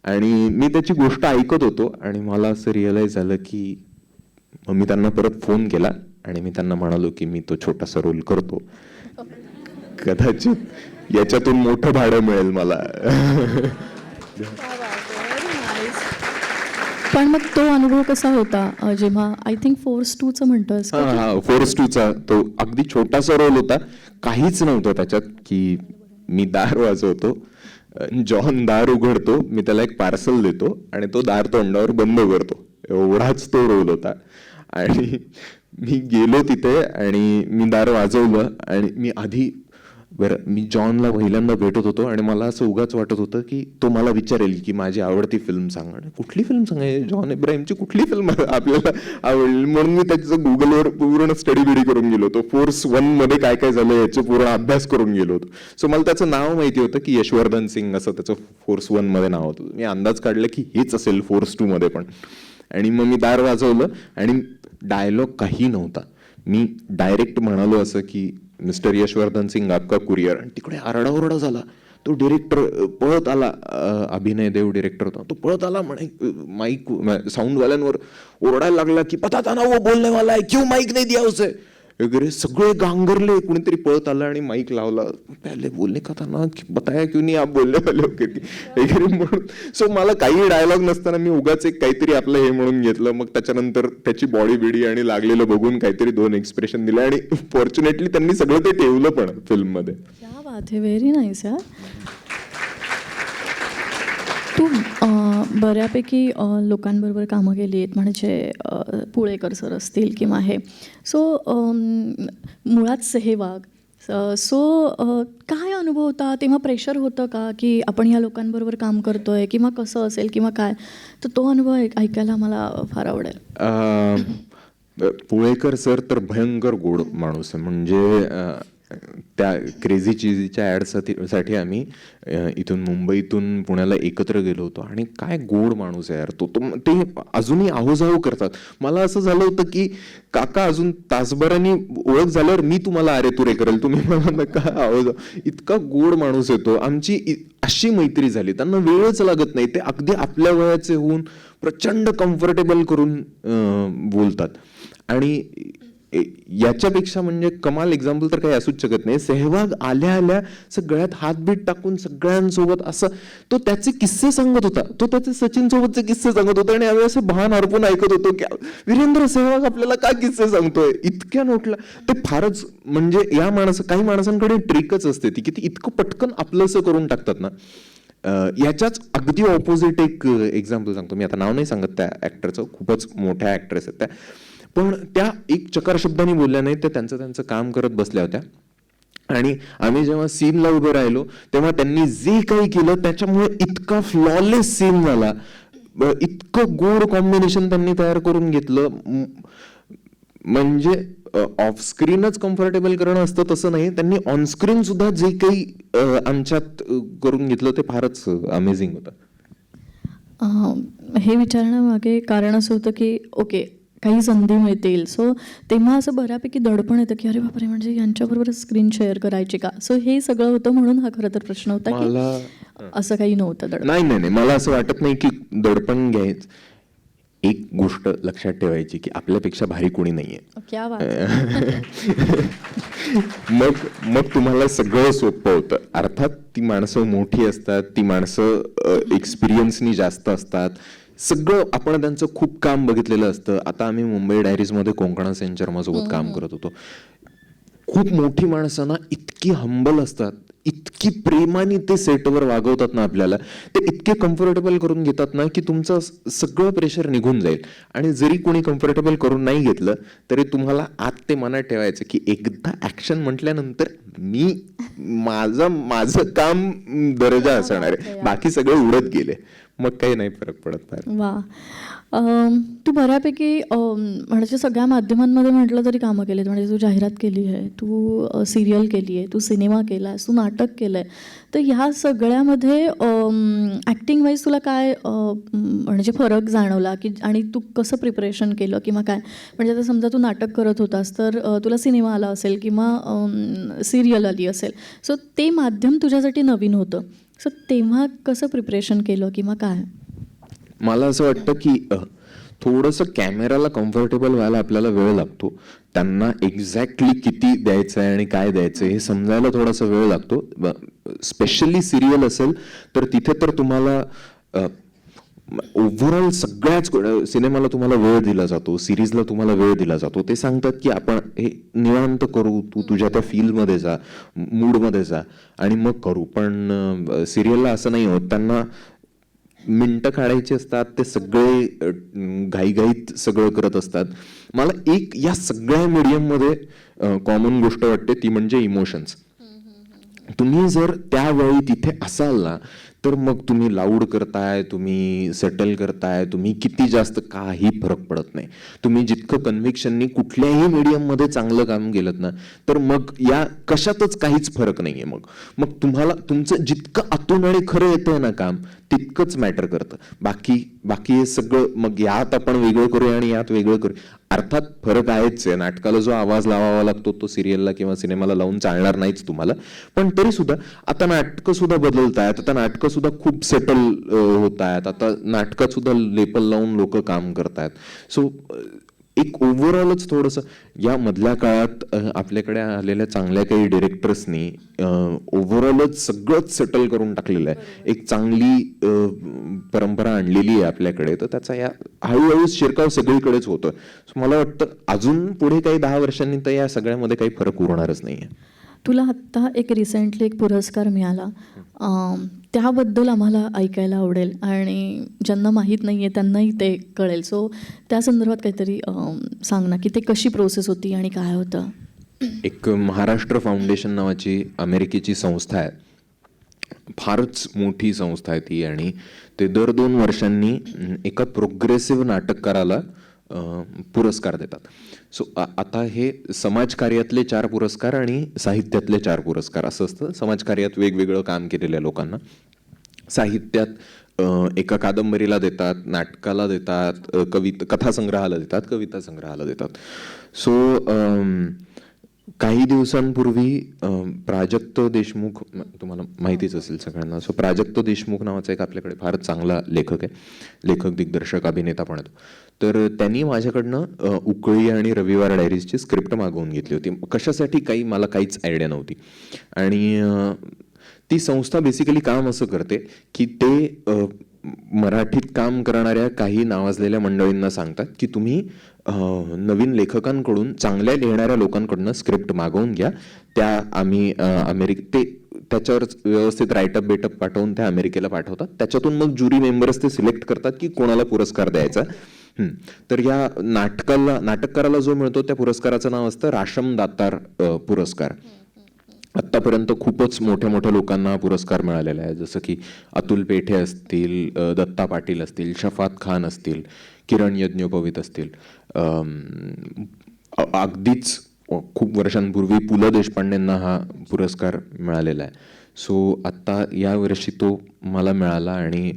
आणि मी त्याची गोष्ट ऐकत होतो आणि मला असं रिअलाइज झालं की मग मी त्यांना परत फोन केला आणि मी त्यांना म्हणालो की मी तो छोटासा रोल करतो, कदाचित याच्यातून मोठं भाडं मिळेल मला. पण मग तो अनुभव कसा होता जेव्हा आय थिंक 4:2 म्हणतोस का? हा 4:2 तो अगदी छोटासा रोल होता, काहीच नव्हतं त्याच्यात की मी दार वाजवतो, जॉन दार उघडतो, मी त्याला एक पार्सल देतो आणि तो दार तोंडावर बंद करतो, एवढाच तो रोल होता. आणि मी गेलो तिथे आणि मी दार वाजवलं आणि मी आधी मी जॉनला पहिल्यांदा भेटत होतो आणि मला असं उगाच वाटत होतं की तो मला विचारेल की माझी आवडती फिल्म सांगा. कुठली फिल्म सांगाय, जॉन इब्राहिमची कुठली फिल्म आपल्याला आवडली, म्हणून मी त्याचं गुगलवर पूर्ण स्टडी बिडी करून गेलो होतो. फोर्स 1 मध्ये काय काय झालं याचे पूर्ण अभ्यास करून गेलो होतो. सो मला त्याचं नाव माहिती होतं की यशवर्धन सिंग असं त्याचं फोर्स 1 मध्ये नाव होतं. मी अंदाज काढला की हेच असेल फोर्स 2 मध्ये पण. आणि मग मी दार वाजवलं आणि डायलॉग काही नव्हता, मी डायरेक्ट म्हणालो असं की मिस्टर यशवर्धन सिंग आपका कुरिअर. आणि तिकडे आरडाओरडा झाला. तो डिरेक्टर पळत आला, अभिनय देव डिरेक्टर होता, तो पळत आला, म्हणे माईक साऊंडवाल्यांवर ओरडायला लागला की पता था ना वो बोलने वाला है, क्यों माईक नाही दिया उसे वगैरे. सगळे गांगरले. कुणीतरी पळत आला आणि माईक लावला. पहिले बोलणे का था ना, बताया क्यों नहीं आप बोलने वाले वगैरे म्हणून. सो मला काही डायलॉग नसताना मी उगाच एक काहीतरी आपलं हे म्हणून घेतलं. मग त्याच्यानंतर त्याची बॉडी बिडी आणि लागलेलं बघून काहीतरी 2 एक्सप्रेशन दिले आणि फॉर्च्युनेटली त्यांनी सगळं ते ठेवलं पण फिल्म मध्ये. क्या बात है, व्हेरी नाईस यार. तू बऱ्यापैकी लोकांबरोबर कामं केली आहेत, म्हणजे पुळेकर सर असतील किंवा हे. सो मुळात सेहवाग. सो काय अनुभव होता तेव्हा? प्रेशर होतं का की आपण ह्या लोकांबरोबर काम करतोय किंवा कसं असेल किंवा काय? तर तो अनुभव ऐकायला मला फार आवडेल. पुळेकर सर तर भयंकर गोड माणूस आहे. म्हणजे त्या क्रेझी चीजच्या ॲडसाठी आम्ही इथून मुंबईतून पुण्याला एकत्र गेलो होतो. आणि काय गोड माणूस आहे यार तो. ते अजूनही आहोजाहो करतात. मला असं झालं होतं की काका अजून तासभराने ओळख झाल्यावर मी तुम्हाला अरे तुरे करेल, तुम्ही मला नका आहोजाव. इतका गोड माणूस येतो. आमची अशी मैत्री झाली, त्यांना वेळच लागत नाही. ते अगदी आपल्या वयाचे होऊन प्रचंड कम्फर्टेबल करून बोलतात. आणि याच्यापेक्षा म्हणजे कमाल एक्झाम्पल तर काही असूच शकत नाही. सेहवाग आल्या आल्या सगळ्यात हातबीट टाकून सगळ्यांसोबत असं तो त्याचे किस्से सांगत होता. तो त्याचे सचिन सोबतचे किस्से सांगत होता आणि आम्ही असं भान हरपून ऐकत होतो की वीरेंद्र सेहवाग आपल्याला काय किस्से सांगतोय इतक्या नोटला. ते फारच म्हणजे या काही माणसांकडे ट्रिकच असते ती की ती इतकं पटकन आपलंसं करून टाकतात ना. याच्याच अगदी ऑपोजिट एक एक्झाम्पल सांगतो मी. आता नाव नाही सांगत त्या ऍक्टरचं, खूपच मोठ्या ऍक्ट्रेस आहेत त्या. पण त्या एक चकार शब्दांनी बोलल्या नाही, त्या त्यांचं काम करत बसल्या होत्या. आणि आम्ही जेव्हा सीनला उभे राहिलो तेव्हा त्यांनी जे काही केलं त्याच्यामुळे इतका फ्लॉलेस सीन झाला. इतकं गोड कॉम्बिनेशन त्यांनी तयार करून घेतलं. म्हणजे ऑफ स्क्रीनच कम्फर्टेबल करणं असतं तसं नाही, त्यांनी ऑन स्क्रीन सुद्धा जे काही आमच्यात करून घेतलं ते फारच अमेझिंग होतं. हे विचारण्यामागे कारण असं होतं की ओके काही संधी मिळतील. सो तेव्हा असं बऱ्यापैकी दडपण येतं की अरे बापरे, म्हणजे यांच्याबरोबर स्क्रीन शेअर करायची का? सो हे सगळं होतं म्हणून हा खरं तर प्रश्न होता की असं काही नव्हतं दडपण. नाही, मला असं वाटत नाही की दडपण घ्यायचं. एक गोष्ट लक्षात ठेवायची की आपल्यापेक्षा भारी कोणी नाहीये. क्या बात. मग तुम्हाला सगळं सोपं होतं. अर्थात ती माणसं मोठी असतात, ती माणसं एक्सपिरियन्सनी जास्त असतात. सगळं आपण त्यांचं खूप काम बघितलेलं असतं. आता आम्ही मुंबई डायरीज मध्ये कोंकणा सेन शर्मा सोबत काम करत होतो. खूप मोठी माणसं ना इतकी हंबल असतात, इतकी प्रेमाने ते सेटवर वागवतात ना आपल्याला, ते इतके कम्फर्टेबल करून घेतात ना की तुमचं सगळं प्रेशर निघून जाईल. आणि जरी कोणी कम्फर्टेबल करून नाही घेतलं तरी तुम्हाला आत ते मनात ठेवायचं की एकदा ऍक्शन म्हटल्यानंतर माझं काम दर्जा असणार आहे, बाकी सगळे उडत गेले, मग काही नाही फरक पडत फार. वा. तू बऱ्यापैकी म्हणजे सगळ्या माध्यमांमध्ये म्हटलं तरी कामं केलीत. म्हणजे तू जाहिरात केली आहे, तू सिरियल केली आहे, तू सिनेमा केला आहेस, तू नाटक केलं आहे. तर ह्या सगळ्यामध्ये ॲक्टिंग वाईज तुला काय म्हणजे फरक जाणवला की आणि तू कसं प्रिपरेशन केलं किंवा काय? म्हणजे आता समजा तू नाटक करत होतास तर तुला सिनेमा आला असेल किंवा सिरियल आली असेल, सो ते माध्यम तुझ्यासाठी नवीन होतं. सो तेव्हा कसं प्रिपरेशन केलं किंवा काय? मला असं वाटतं की थोडंसं कॅमेराला कम्फर्टेबल व्हायला आपल्याला वेळ लागतो. त्यांना एक्झॅक्टली किती द्यायचं आहे आणि काय द्यायचं हे समजायला थोडासा वेळ लागतो. स्पेशली सिरियल असेल तर तिथे तर तुम्हाला ओव्हरऑल सगळ्याच सिनेमाला तुम्हाला वेळ दिला जातो, सिरीजला तुम्हाला वेळ दिला जातो. ते सांगतात की आपण हे निवांत करू, तू तुझ्या त्या फील्डमध्ये जा, मूडमध्ये जा आणि मग करू. पण सिरियलला असं नाही होत. त्यांना मिनटं काढायची असतात, ते सगळे घाईघाईत सगळं करत असतात. मला एक या सगळ्या मीडियममध्ये कॉमन गोष्ट वाटते ती म्हणजे इमोशन्स. तुम्ही जर त्यावेळी तिथे असाल ना तर मग तुम्ही लाऊड करताय, तुम्ही सेटल करताय, तुम्ही किती जास्त काही फरक पडत नाही. तुम्ही जितकं कन्व्हिक्शननी कुठल्याही मीडियममध्ये चांगलं काम केलं ना तर मग या कशातच काहीच फरक नाहीये. मग तुम्हाला तुमचं जितकं आतून आणि खरं येतंय ना काम तितकंच मॅटर करतं. बाकी हे सगळं मग यात आपण वेगळं करूया आणि यात वेगळं करूया. अर्थात फरक आहेच आहे. नाटकाला जो आवाज लावावा लागतो तो सिरियलला किंवा सिनेमाला लावून चालणार नाहीच तुम्हाला. पण तरी सुद्धा आता नाटकं सुद्धा बदलत आहेत, आता नाटकं सुद्धा खूप सेटल होत आहेत, आता नाटकात सुद्धा लेपल लावून लोक काम करतायत. सो एक ओव्हरऑलच थोडंसं या मधल्या काळात आपल्याकडे आलेल्या चांगल्या काही डिरेक्टर्सनी ओव्हरऑलच सगळंच सेटल करून टाकलेलं आहे. एक चांगली परंपरा आणलेली आहे आपल्याकडे. तर त्याचा या हळूहळू शिरकाव सगळीकडेच होतोय. सो मला वाटतं अजून पुढे काही 10 वर्षांनी तर या सगळ्यामध्ये काही फरक उरणारच नाहीये. तुला आत्ता एक रिसेंटली एक पुरस्कार मिळाला, त्याबद्दल आम्हाला ऐकायला आवडेल आणि ज्यांना माहीत नाही आहे त्यांनाही ते कळेल. सो त्या संदर्भात काहीतरी सांग ना की ते कशी प्रोसेस होती आणि काय होतं? एक महाराष्ट्र फाउंडेशन नावाची अमेरिकेची संस्था आहे. फारच मोठी संस्था आहे ती आणि ते दर 2 वर्षांनी एका प्रोग्रेसिव्ह नाटककाराला पुरस्कार देतात. सो आता हे समाजकार्यातले 4 पुरस्कार आणि साहित्यातले 4 पुरस्कार असं असतं. समाजकार्यात वेगवेगळं काम केलेल्या लोकांना, साहित्यात एका कादंबरीला देतात, नाटकाला देतात, कथासंग्रहाला देतात, कविता संग्रहाला देतात. सो काही दिवसांपूर्वी प्राजक्त देशमुख, तुम्हाला माहितीच असेल सगळ्यांना. सो प्राजक्त देशमुख नावाचा एक आपल्याकडे फार चांगला लेखक आहे, लेखक दिग्दर्शक अभिनेता पण आहे. तर त्यांनी माझ्याकडनं उकळी आणि रविवार डायरीजची स्क्रिप्ट मागवून घेतली होती. कशासाठी काही मला काहीच आयडिया नव्हती. आणि ती संस्था बेसिकली काम असं करते की ते मराठीत काम करणाऱ्या काही नावाजलेल्या मंडळींना सांगतात की तुम्ही नवीन लेखकांकडून, चांगल्या लिहिणाऱ्या लोकांकडून स्क्रिप्ट मागवून घ्या. त्या आम्ही त्याच्यावर व्यवस्थित राईटअप बेटअप पाठवून त्या अमेरिकेला पाठवतात. त्याच्यातून मग ज्युरी मेंबर्स ते सिलेक्ट करतात की कोणाला पुरस्कार द्यायचा. तर या नाटककाराला जो मिळतो त्या पुरस्काराचं नाव असतं राशम दातार पुरस्कार. आत्तापर्यंत खूपच मोठ्या मोठ्या लोकांना हा पुरस्कार मिळालेला आहे. जसं की अतुल पेठे असतील, दत्ता पाटील असतील, शफात खान असतील, किरण यज्ञोपवीत असतील. अगदीच खूप वर्षांपूर्वी पु ल देशपांडेंना हा पुरस्कार मिळालेला आहे. सो आत्ता यावर्षी तो मला मिळाला आणि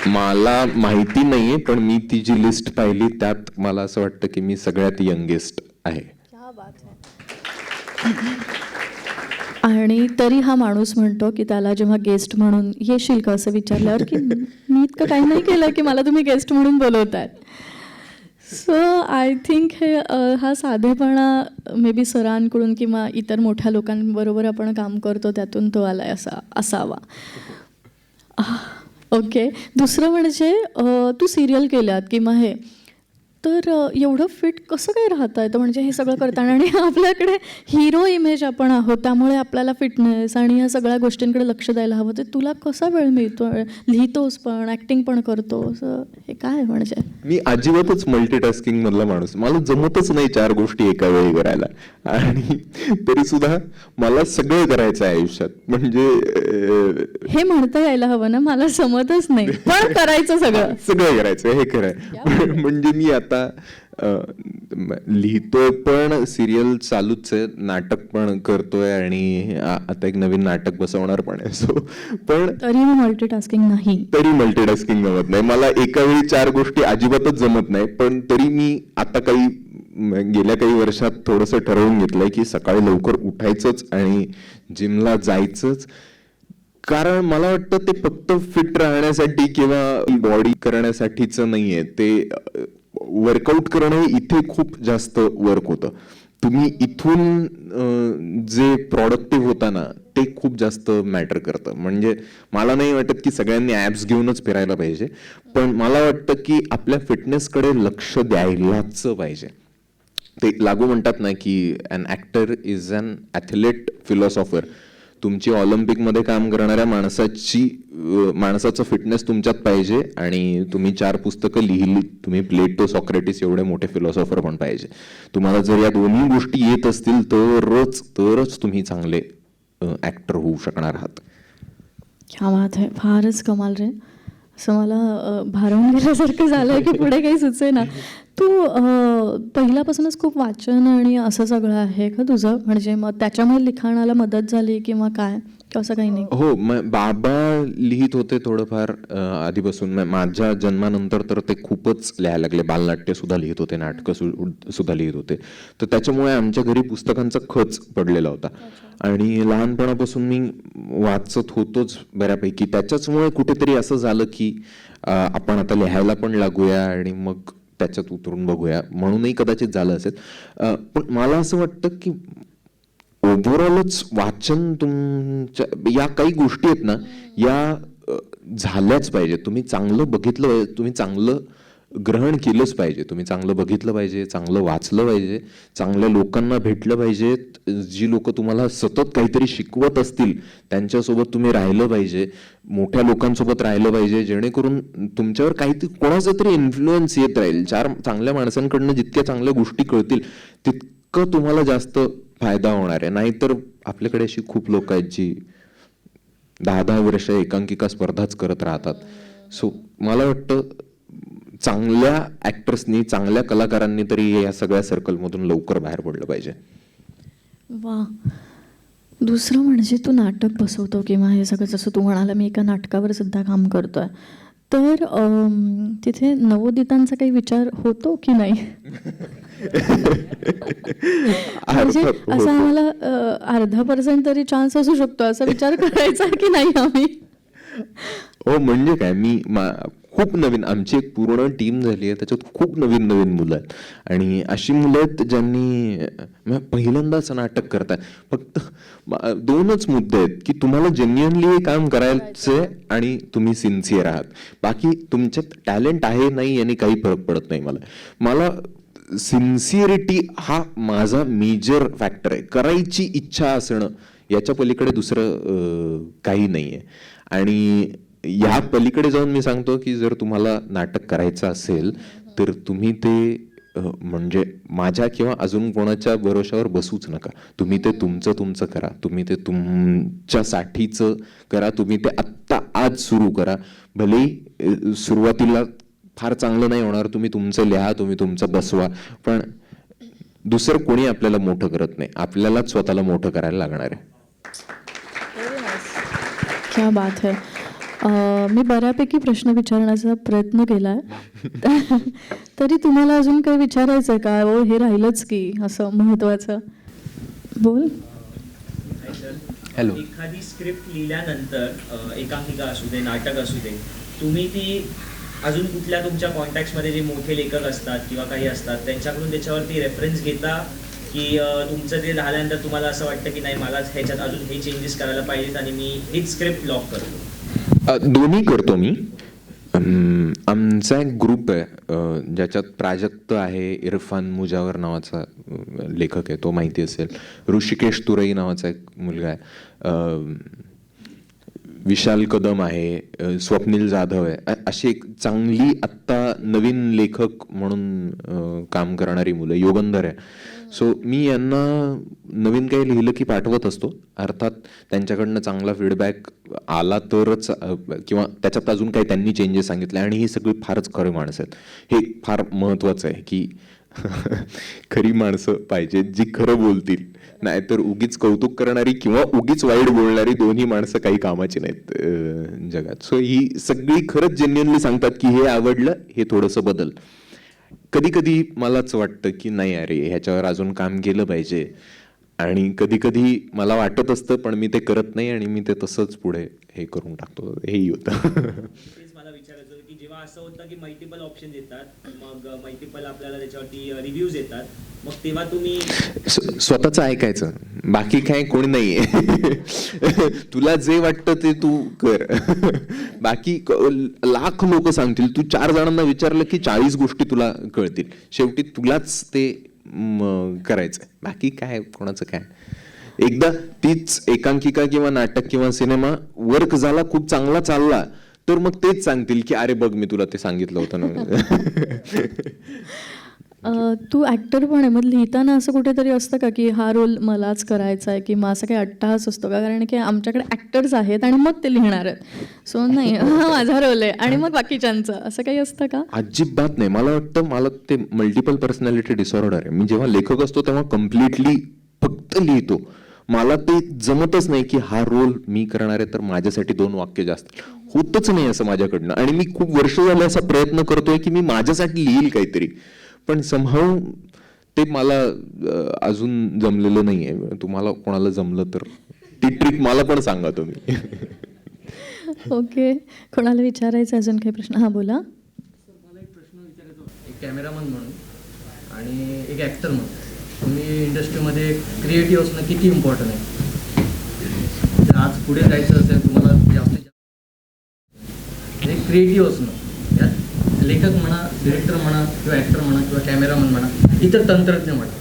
मला माहिती नाहीये पण मी ती जी लिस्ट पाहिली त्यात मला असं वाटतं की मी सगळ्यात यंगेस्ट आहे. आणि तरी हा माणूस म्हणतो की त्याला जेव्हा गेस्ट म्हणून येशील का असं विचारल्यावर की मी इतकं काही नाही केलं की मला तुम्ही गेस्ट म्हणून बोलवताय. सो आय थिंक हा साधेपणा मे बी सरांकडून किंवा इतर मोठ्या लोकांबरोबर आपण काम करतो त्यातून तो आलाय असावा. ओके. दुसरं म्हणजे तू सिरियल केल्यात किंवा हे, तर एवढं फिट कसं काय राहता येतं म्हणजे हे सगळं करताना? आणि आपल्याकडे हिरो इमेज आपण आहोत, त्यामुळे आपल्याला फिटनेस आणि या सगळ्या गोष्टींकडे लक्ष द्यायला हवं. तर तुला कसा वेळ मिळतो? लिहितोस पण, ॲक्टिंग पण करतोस, हे काय म्हणजे? मी अजिबातच मल्टीटास्किंग मधला माणूस, मला जमतच नाही 4 गोष्टी एका वेळी करायला. आणि तरी सुद्धा मला सगळं करायचं आहे आयुष्यात. म्हणजे हे म्हणता यायला हवं ना, मला जमतच नाही पण करायचं सगळं. सगळं करायचं हे खरं आहे. म्हणजे मी आता लिहितोय पण, सिरियल चालूच आहे, नाटक पण करतोय आणि आता एक नवीन नाटक बसवणार पण आहे. सो पण तरी मल्टीटास्किंग नाही. तरी मल्टीटास्किंग जमत नाही मला. एका वेळी 4 गोष्टी अजिबातच जमत नाही. पण तरी मी आता गेल्या काही वर्षात थोडंसं ठरवून घेतलंय की सकाळी लवकर उठायचंच आणि जिमला जायचंच. कारण मला वाटतं ते फक्त फिट राहण्यासाठी किंवा बॉडी करण्यासाठीच नाहीये. ते वर्कआउट करणं इथे खूप जास्त वर्क होतं. तुम्ही इथून जे प्रॉडक्टिव्ह होता ना, ते खूप जास्त मॅटर करतं. म्हणजे मला नाही वाटत की सगळ्यांनी ॲप्स घेऊनच फिरायला पाहिजे, पण मला वाटतं की आपल्या फिटनेसकडे लक्ष द्यायलाच पाहिजे. ते लागू म्हणतात ना की an actor is an athlete philosopher. तुमची ऑलिम्पिकमध्ये काम करणाऱ्या माणसाचं फिटनेस तुमच्यात पाहिजे आणि तुम्ही 4 पुस्तकं लिहिली, तुम्ही प्लेटो, सॉक्रेटिस एवढे मोठे फिलॉसॉफर पण पाहिजे. तुम्हाला जर या दोन्ही गोष्टी येत असतील तरच तुम्ही चांगले ॲक्टर होऊ शकणार आहात. क्या बात आहे, फारच कमाल रे. असं मला भारावून गेल्यासारखं झालंय की पुढे काही सुचे ना. तू पहिल्यापासूनच खूप वाचन आणि असं सगळं आहे का तुझं? म्हणजे मग त्याच्यामुळे लिखाणाला मदत झाली किंवा काय, असं काही नाही? हो, बाबा लिहित होते थोडंफार आधीपासून. माझ्या जन्मानंतर तर ते खूपच लिहायला लागले. बालनाट्य सुद्धा लिहित होते, नाटकं सुद्धा लिहित होते. तर त्याच्यामुळे आमच्या घरी पुस्तकांचा खच पडलेला होता आणि लहानपणापासून मी वाचत होतोच बऱ्यापैकी. त्याच्याचमुळे कुठेतरी असं झालं की आपण आता लिहायला पण लागूया आणि मग त्याच्यात उतरून बघूया, म्हणूनही कदाचित झालं असेल. पण मला असं वाटतं की ओव्हरऑलच वाचन तुमच्या या काही गोष्टी आहेत ना, या झाल्याच पाहिजे. तुम्ही चांगलं बघितलं पाहिजे, तुम्ही चांगलं ग्रहण केलंच पाहिजे, तुम्ही चांगलं बघितलं पाहिजे, चांगलं वाचलं पाहिजे, चांगल्या लोकांना भेटलं पाहिजे. जी लोक तुम्हाला सतत काहीतरी शिकवत असतील त्यांच्यासोबत तुम्ही राहिलं पाहिजे, मोठ्या लोकांसोबत राहिलं पाहिजे, जेणेकरून तुमच्यावर काहीतरी कोणाचा तरी इन्फ्लुएन्स येत राहील. 4 चांगल्या माणसांकडनं जितक्या चांगल्या गोष्टी कळतील तितकं तुम्हाला जास्त फायदा होणार आहे. नाहीतर आपल्याकडे अशी खूप लोक आहेत जी 10-10 वर्ष एकांकिका स्पर्धाच करत राहतात. सो मला वाटतं चांगल्या ॲक्टर्सनी, चांगल्या कलाकारांनी तरी या सगळ्या सर्कलमधून लवकर बाहेर पडलं पाहिजे. वा. दुसरं म्हणजे तू नाटक बसवतो किंवा हे सगळं, जसं तू म्हणाला मी एका नाटकावर सुद्धा काम करतोय, तर तिथे नवोदितांचा काही विचार होतो की नाही? म्हणजे असा आम्हाला 0.5% तरी चान्स असू शकतो, असा विचार करायचा की नाही आम्ही? हो, म्हणजे काय, मी खूप नवीन, आमची एक पूर्ण टीम झाली आहे, त्याच्यात खूप नवीन मुलं आहेत आणि अशी मुलं आहेत ज्यांनी पहिल्यांदाच नाटक करताय. फक्त 2च मुद्दे आहेत की तुम्हाला जेन्युइनली हे काम करायचंय आणि तुम्ही सिन्सिअर आहात. बाकी तुमच्यात टॅलेंट आहे नाही याने काही फरक पडत नाही. मला सिन्सिअरिटी हा माझा मेजर फॅक्टर आहे. करायची इच्छा असणं याच्या पलीकडे दुसरं काही नाही आहे. आणि या पलीकडे जाऊन मी सांगतो की जर तुम्हाला नाटक करायचं असेल तर तुम्ही ते म्हणजे माझ्या किंवा अजून कोणाच्या भरोशावर बसूच नका. तुम्ही ते तुमचं करा, तुम्ही ते तुमच्यासाठीचं करा, तुम्ही ते आत्ता आज सुरू करा. भलेही सुरुवातीला फार चांगलं नाही होणार, तुम्ही तुमचं लिहा, तुम्ही तुमचं बसवा, पण दुसरं कोणी आपल्याला मोठं करत नाही, आपल्यालाच स्वतःला मोठं करायला लागणार आहे. क्या बात है. मी बऱ्यापैकी प्रश्न विचारण्याचा प्रयत्न केला आहे, तरी तुम्हाला अजून काही विचारायचं आहे का? ओ हे राहिलंच की असं महत्त्वाचं. बोल. हॅलो. एखादी स्क्रिप्ट लिहिल्यानंतर एकांकिका असू दे, नाटक असू दे, तुम्ही ती अजून कुठल्या तुमच्या कॉन्टॅक्ट्समध्ये जे मोठे लेखक असतात किंवा काही असतात त्यांच्याकडून त्याच्यावरती रेफरन्स घेता की तुमचं ते झाल्यानंतर तुम्हाला असं वाटतं की नाही मला ह्याच्यात अजून हे चेंजेस करायला पाहिजेत आणि मी हीच स्क्रिप्ट लॉक करतो? दोन्ही करतो मी. आमचा एक ग्रुप आहे ज्याच्यात प्राजक्त आहे, इरफान मुजावर नावाचा लेखक आहे, तो माहिती असेल, ऋषिकेश तुरई नावाचा एक मुलगा आहे, विशाल कदम आहे, स्वप्नील जाधव आहे, अशी एक चांगली आत्ता नवीन लेखक म्हणून काम करणारी मुलं, योगंधर आहे. सो मी यांना नवीन काही लिहिलं की पाठवत असतो. अर्थात त्यांच्याकडनं चांगला फीडबॅक आला तरच किंवा त्याच्यात अजून काही त्यांनी चेंजेस सांगितले, आणि ही सगळी फारच खरी माणसं आहेत. हे फार महत्त्वाचं आहे की खरी माणसं पाहिजेत जी खरं बोलतील, नाहीतर उगीच कौतुक करणारी किंवा उगीच वाईट बोलणारी दोन्ही माणसं काही कामाची नाहीत जगात. सो ही सगळी खरंच जेन्युइनली सांगतात की हे आवडलं, हे थोडंसं बदल. कधी कधी मलाच वाटतं की नाही अरे ह्याच्यावर अजून काम केलं पाहिजे, आणि कधी कधी मला वाटत असतं पण मी ते करत नाही आणि मी ते तसंच पुढे हे करून टाकतो. हेही होतं. तेच मला विचारायचं होतं की जेव्हा असं होतं की मल्टिपल ऑप्शन येतात, मग मल्टिपल आपल्याला त्याच्यावरती रिव्ह्यूज येतात, मग तेव्हा तुम्ही स्वतःच ऐकायचं, बाकी काय कोणी नाहीये. तुला जे वाटतं ते तू कर. बाकी लाख लोक सांगतील, तू 4 जणांना विचारलं की 40 गोष्टी तुला कळतील. शेवटी तुलाच ते करायचंय, बाकी काय कोणाचं काय. एकदा तीच एकांकिका किंवा नाटक किंवा सिनेमा वर्क झाला, खूप चांगला चालला, तर मग तेच सांगतील की अरे बघ मी तुला ते सांगितलं होतं ना. तू ॲक्टर पण आहे, मग लिहिताना असं कुठेतरी असतं का की हा रोल मलाच करायचा आहे, किंवा असं काही अट्टहास असतो का? कारण की आमच्याकडे ॲक्टर्स आहेत आणि मग ते लिहिणार आहेत, सो नाही हा माझा रोल आहे आणि मग बाकीच्यांचं, असं काही असतं का? अजिबात नाही. मला वाटतं मला ते मल्टिपल पर्सनॅलिटी डिसऑर्डर आहे. मी जेव्हा लेखक असतो तेव्हा कम्प्लिटली फक्त लिहितो. मला ते जमतच नाही की हा रोल मी करणार आहे तर माझ्यासाठी 2 वाक्य जास्त, होतच नाही असं माझ्याकडनं. आणि मी खूप वर्ष झाले असा प्रयत्न करतोय की मी माझ्यासाठी लिहील काहीतरी, पण समहाऊ ते मला अजून जमलेलं नाहीये. तुम्हाला कोणाला जमलं तर ती ट्रिक मला पण सांगा तुम्ही. ओके, कोणाला विचारायचं अजून काही प्रश्न? हां बोला. मला एक प्रश्न विचारायचा होता. एक कॅमेरामन म्हणून आणि एक ॲक्टर म्हणून तुम्ही इंडस्ट्रीमध्ये क्रिएटिव्ह असणं किती इम्पॉर्टंट आहे? जर आज पुढे जायचं असेल तुम्हाला, जास्तीत जास्त क्रिएटिव्ह असणं, यात लेखक म्हणा, डिरेक्टर म्हणा किंवा ॲक्टर म्हणा किंवा कॅमेरामन म्हणा, इतर तंत्रज्ञ म्हणा,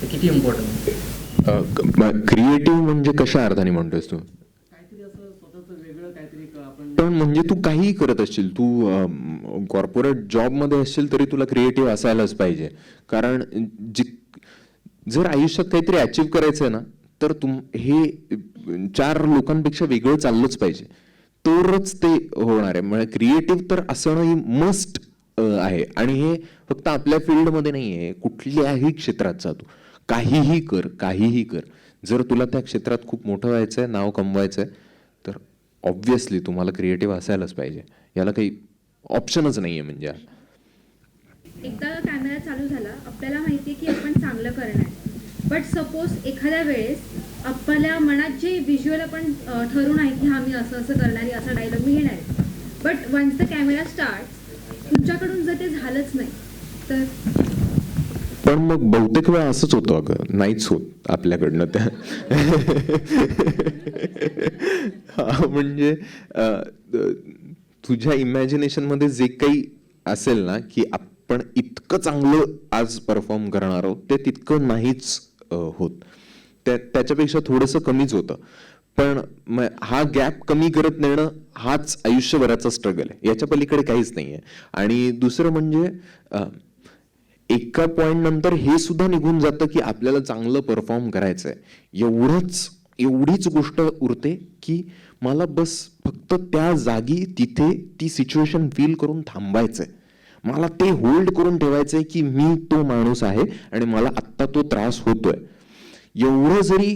ते किती इम्पॉर्टंट आहे? क्रिएटिव्ह म्हणजे कशा अर्थाने म्हणतोयस तू? काहीतरी असं स्वतःचं वेगळं काहीतरी आपण. पण म्हणजे तू काहीही करत असशील, तू कॉर्पोरेट जॉबमध्ये असशील तरी तुला क्रिएटिव्ह असायलाच पाहिजे. कारण जर आयुष्यात काहीतरी अचीव्ह करायचं आहे ना, तर हे 4 लोकांपेक्षा वेगळं चाललंच पाहिजे, तरच ते होणार आहे. म्हणजे क्रिएटिव्ह तर असणं ही मस्ट आहे. आणि हे फक्त आपल्या फील्डमध्ये नाही आहे, कुठल्याही क्षेत्रात जा तू, काहीही कर, काहीही कर. जर तुला त्या क्षेत्रात खूप मोठं व्हायचं आहे, नाव कमवायचं आहे, तर ऑब्व्हियसली तुम्हाला क्रिएटिव्ह असायलाच पाहिजे. याला काही ऑप्शनच नाही आहे. म्हणजे एकदा कॅमेरा चालू झाला, आपल्याला माहिती आहे की आपण चांगलं करणार, बट सपोज एखाद्या वेळेस आपल्या मनात जे व्हिज्युअल आपण ठरवून आहे की हा मी असं असं करणार आहे, असा डायलॉग मी घेणार आहे, but once the camera start तुमच्याकडून जर ते झालंच नाही तर? पण मग बहुतेक वेळा असंच होतं अगं, नाहीच होत आपल्याकडनं त्या. म्हणजे तुझ्या इमॅजिनेशनमध्ये जे काही असेल ना की आपण इतकं चांगलं आज परफॉर्म करणार आहोत, ते तितकं नाहीच होत. त्याच्यापेक्षा थोडंसं कमीच होतं. पण हा गॅप कमी करत नेणं हाच आयुष्यभराचा स्ट्रगल आहे, याच्या पलीकडे काहीच नाही आहे. आणि दुसरं म्हणजे एका पॉइंट नंतर हे सुद्धा निघून जातं की आपल्याला चांगलं परफॉर्म करायचंय, एवढीच गोष्ट उरते की मला बस फक्त त्या जागी तिथे ती सिच्युएशन फील करून थांबायचंय, मला ते होल्ड करून ठेवायचंय की मी तो माणूस आहे आणि मला आत्ता तो त्रास होतोय. एवढं जरी,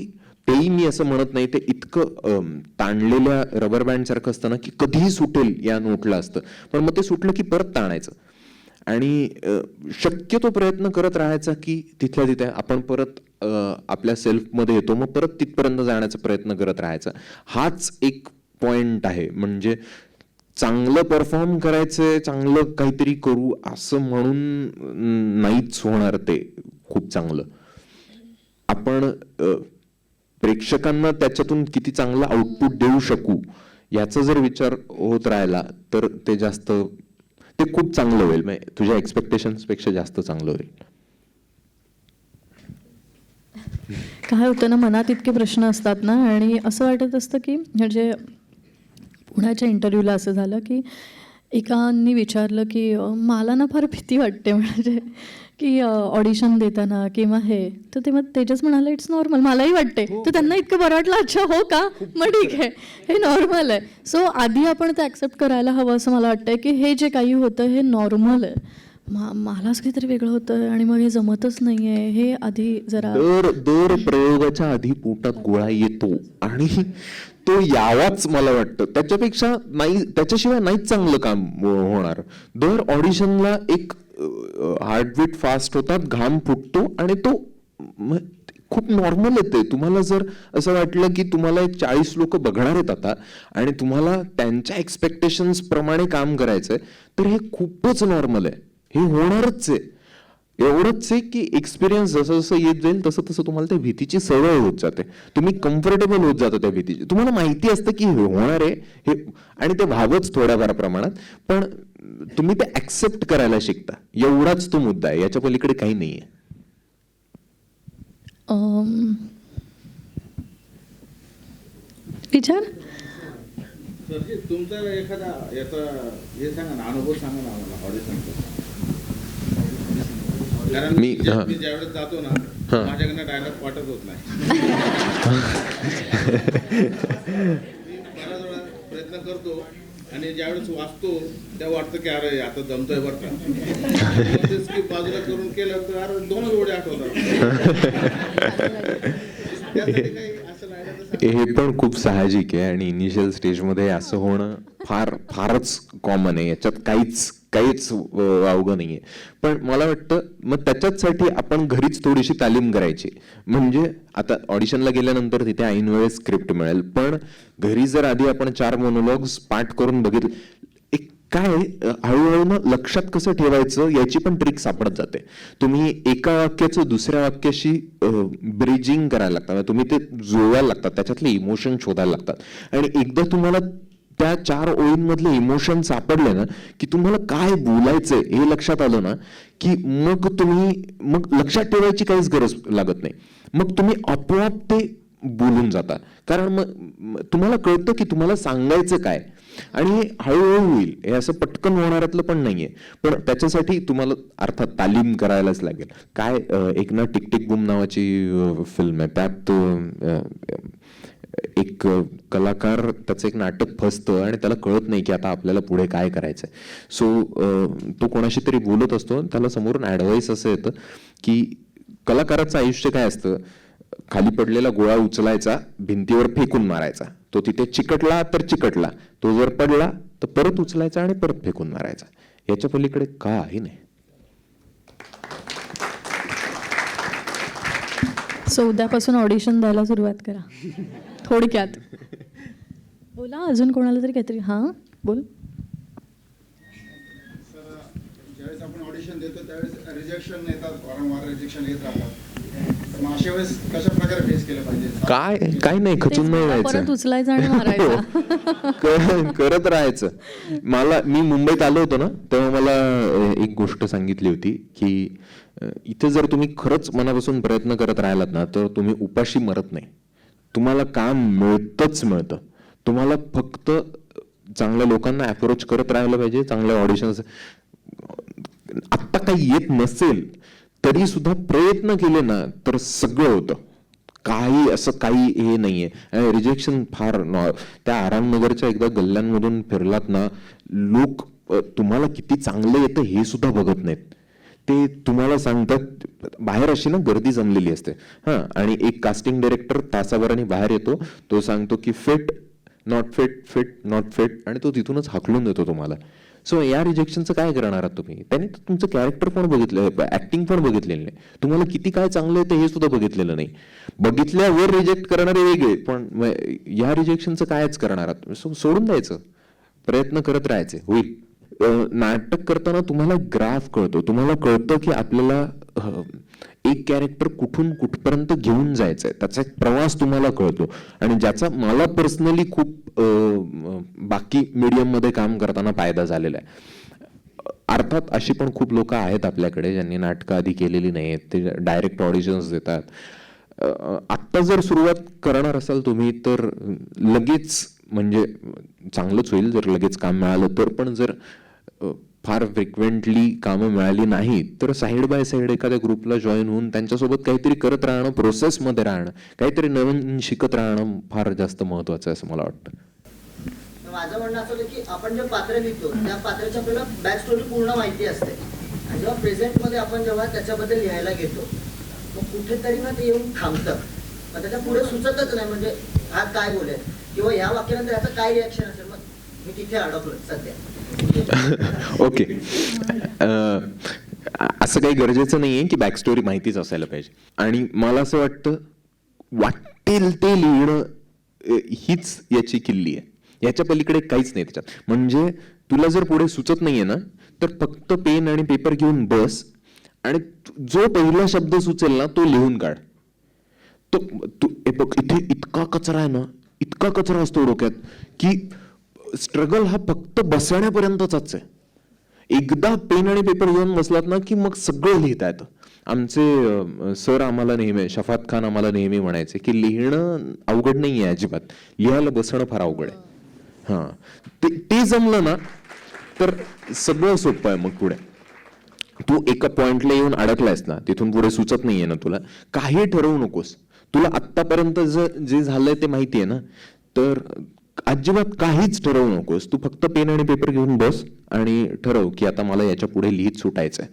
तेही मी असं म्हणत नाही ते इतकं ताणलेल्या रबर बँड सारखं असतं ना की कधीही सुटेल या नोटला असतं, पण मग ते सुटलं की परत ताणायचं. आणि शक्यतो प्रयत्न करत राहायचा की तिथल्या तिथे आपण परत आपल्या सेल्फमध्ये येतो, मग परत तिथपर्यंत जाण्याचा प्रयत्न करत राहायचा. हाच एक पॉइंट आहे. म्हणजे चांगलं परफॉर्म करायचंय, चांगलं काहीतरी करू असं म्हणून नाहीच होणार ते खूप चांगलं. आपण प्रेक्षकांना त्याच्यातून किती चांगलं आउटपुट देऊ शकू याचा जर विचार होत राहिला तर ते जास्त ते खूप चांगलं होईल, म्हणजे तुझ्या एक्सपेक्टेशन्स पेक्षा जास्त चांगलं होईल. काय होतं ना, मनात इतके प्रश्न असतात ना, आणि असं वाटत असतं की म्हणजे पुण्याच्या इंटरव्ह्यूला असं झालं की एकाने विचारलं की मला ना फार भीती वाटते म्हणजे की ऑडिशन देताना किंवा हे, तर ते मग तेजस म्हणाले इट्स नॉर्मल, मलाही वाटते. तर त्यांना इतकं बरं वाटलं, अच्छा हो का, मग ठीक आहे, हे नॉर्मल आहे. सो आधी आपण ते ॲक्सेप्ट करायला हवं असं मला वाटतं की हे जे काही होतं हे नॉर्मल आहे. मलाच काहीतरी वेगळं होतं आणि मग हे जमतच नाही आहे, हे आधी जरा दर प्रयोगाच्या आधी पोटात गोळा येतो आणि तो यावाच मला वाटतं. त्याच्यापेक्षा नाही, त्याच्याशिवाय नाहीच चांगलं काम होणार. दर ऑडिशनला एक हार्टबीट फास्ट होतात, घाम फुटतो आणि तो खूप नॉर्मल येते. तुम्हाला जर असं वाटलं की तुम्हाला एक 40 लोक बघणार आहेत आता आणि तुम्हाला त्यांच्या एक्सपेक्टेशन्स प्रमाणे काम करायचंय, तर हे खूपच नॉर्मल आहे, हे होणारच आहे. एवढंच आहे की एक्सपिरियन्स जसं जसं येत जाईल तसं तसं तुम्हाला त्या भीतीची सवय होत जाते, तुम्ही कम्फर्टेबल होत जाता त्या भीतीची. तुम्हाला माहिती असतं की हे होणार आहे हे, आणि ते व्हावंच थोड्याफार प्रमाणात, पण तुम्ही ते ऍक्सेप्ट करायला शिकता. एवढाच तो मुद्दा आहे, याच्या पलीकडे काही नाहीये. विचार सरजी, तुमचा एखादा याचा हे सांगा ना, अनुभव सांगा ना आम्हाला ऑडिशनचा. कारण मी ज्यावेळेस जातो ना, माझ्याकडनं डायलॉग वाटत होत नाही. मी बऱ्याच वेळा प्रयत्न करतो आणि ज्यावेळेस वाचतो तेव्हा वाटतं की अरे आता जमतोय बरं का. ते स्किप बाजूला करून केलं तर अरे 2 जोडे आठवतात. त्यासाठी काही असं राहिलं तर सांगा. हे पण खूप साहजिक आहे आणि इनिशियल स्टेजमध्ये असं होणं फारच कॉमन आहे, याच्यात काहीच अवघड नाहीये. पण मला वाटतं मग त्याच्यासाठी आपण घरीच थोडीशी तालीम करायची. म्हणजे आता ऑडिशनला गेल्यानंतर तिथे ऐन वेळेस स्क्रिप्ट मिळेल, पण घरी जर आधी आपण 4 मोनोलॉग्स पाठ करून बघितले, एक काय हळूहळू ना लक्षात कसं ठेवायचं याची पण ट्रिक सापडत जाते. तुम्ही एका वाक्याचं दुसऱ्या वाक्याशी ब्रिजिंग करायला लागतं, तुम्ही ते जुळवायला लागतात, त्याच्यातले इमोशन शोधायला लागतात. आणि एकदा तुम्हाला त्या 4 ओळींमधले इमोशन सापडले ना की तुम्हाला काय बोलायचंय हे लक्षात आलं ना की मग लक्षात ठेवायची काहीच गरज लागत नाही, मग तुम्ही आपोआप ते बोलून जाता. कारण मग तुम्हाला कळतं की तुम्हाला सांगायचं काय, आणि हे हळूहळू होईल, हे असं पटकन होणाऱ्यातलं पण नाहीये. पण त्याच्यासाठी तुम्हाला अर्थात तालीम करायलाच लागेल. काय एक ना टिक टिक बूम नावाची फिल्म आहे, त्यात एक कलाकार त्याचं एक नाटक फसतं आणि त्याला कळत नाही की आता आपल्याला पुढे काय करायचंय. सो तो कोणाशी तरी बोलत असतो, त्याला समोरून ऍडवाइस असं येतं की कलाकाराचं आयुष्य काय असतं, खाली पडलेला गोळा उचलायचा, भिंतीवर फेकून मारायचा, तो तिथे चिकटला तर चिकटला, तो जर पडला तर परत उचलायचा आणि परत फेकून मारायचा, याच्या पलीकडे काही नाही. सो उद्यापासून ऑडिशन द्यायला सुरुवात करा थोडक्यात. बोला अजून कोणाला तरी काहीतरी. हां बोल. ज्यावेळेस आपण ऑडिशन देतो त्यावेळेस रिजेक्शन येतात, वारंवार रिजेक्शन येत राहतात. मग अशा वेळेस कशा प्रकारे फेस केलं पाहिजे? काय नाही, खचून नाही परत राहायचं, उचलायचं आणि मारायचं. करत राहायचं. मी मुंबईत आलो होतो ना, तेव्हा मला एक गोष्ट सांगितली होती की इथे जर तुम्ही खरंच मनापासून प्रयत्न करत राहिलात ना तर तुम्ही उपाशी मरत नाही, तुम्हाला काम मिळतं. तुम्हाला फक्त चांगल्या लोकांना अप्रोच करत राहायला पाहिजे, चांगल्या ऑडिशन्स. आत्ता काही येत नसेल तरी सुद्धा प्रयत्न केले ना तर सगळं होतं. काही हे नाहीये. रिजेक्शन फार त्या आरामनगरच्या एकदा गल्ल्यांमधून फिरलात ना, लोक तुम्हाला किती चांगलं येतं हे सुद्धा बघत नाहीत, ते तुम्हाला सांगतात. बाहेर अशी ना गर्दी जमलेली असते, आणि एक कास्टिंग डायरेक्टर तासाभराने बाहेर येतो, तो सांगतो की fit not fit, fit not fit, आणि तो तिथूनच हाकलून देतो तुम्हाला. सो या रिजेक्शनचं काय करणार आहात तुम्ही? त्याने तुमचं कॅरेक्टर पण बघितलं, ऍक्टिंग पण बघितलेलं नाही, तुम्हाला किती काय चांगलं येतं हे सुद्धा बघितलेलं नाही. बघितल्यावर रिजेक्ट करणारे वेगळे, पण या रिजेक्शनचं कायच करणार आहात? सोडून द्यायचं, प्रयत्न करत राहायचे, होईल. नाटक करताना तुम्हाला ग्राफ कळतो, तुम्हाला कळतं की आपल्याला एक कॅरेक्टर कुठून कुठपर्यंत घेऊन जायचंय, त्याचा एक प्रवास तुम्हाला कळतो. आणि ज्याचा मला पर्सनली खूप बाकी मीडियम मध्ये काम करताना फायदा झालेला आहे. अर्थात अशी पण खूप लोक आहेत आपल्याकडे ज्यांनी नाटकं आधी केलेली नाही आहेत, ते डायरेक्ट ऑडिशन्स देतात. आत्ता जर सुरुवात करणार असाल तुम्ही तर लगेच म्हणजे चांगलंच होईल जर लगेच काम मिळालं तर, पण जर फार फ्रिक्वेंटली कामं मिळाली नाही तर साईड बाय साईड एखाद्या ग्रुपला जॉईन होऊन त्यांच्यासोबत काहीतरी करत राहणं, प्रोसेसमध्ये राहणं, काहीतरी नवीन शिकत राहणं फार जास्त महत्त्वाचं आहे असं मला वाटतं. माझं म्हणणं असं होतं की आपण जे पात्र लिहितो त्या पात्राची आपल्याला बॅक स्टोरी पूर्ण माहिती असते, आणि जेव्हा प्रेझेंटमध्ये आपण जेव्हा त्याच्याबद्दल लिहायला घेतो मग कुठेतरी ना ते येऊन थांबतं, मग त्याच्या पुढे सुचतच नाही म्हणजे हा काय बोलेल किंवा ह्या वाक्यानंतर ह्याचं काय रिॲक्शन असेल, मग मी तिथे अडकलो सध्या. ओके, असं काही गरजेचं नाहीये की बॅक स्टोरी माहितीच असायला पाहिजे. आणि मला असं वाटेल ते लिहिणं हीच याची किल्ली आहे, याच्या पलीकडे काहीच नाही त्याच्यात. म्हणजे तुला जर पुढे सुचत नाहीये ना तर फक्त पेन आणि पेपर घेऊन बस आणि जो पहिला शब्द सुचेल ना तो लिहून काढ. तो तू इथे इतका कचरा आहे ना, इतका कचरा असतो डोक्यात की स्ट्रगल हा फक्त बसण्यापर्यंतचाच आहे. एकदा पेन आणि पेपर घेऊन बसलात ना की मग सगळं लिहिता येतं. आमचे सर आम्हाला नेहमी, शफात खान आम्हाला नेहमी म्हणायचे की लिहिणं अवघड नाही आहे अजिबात, लिहायला बसणं फार अवघड आहे. हां, ते जमलं ना तर सगळं सोपं आहे. मग पुढे तू एका पॉइंटला येऊन अडकलायस ना, तिथून पुढे सुचत नाहीये ना तुला, काही ठरवू नकोस. तुला आत्तापर्यंत जे झालंय ते माहिती आहे ना, तर अजिबात काहीच ठरवू नकोस. तू फक्त पेन आणि पेपर घेऊन बस आणि ठरव की आता मला याच्या पुढे लिहित सुटायचंय.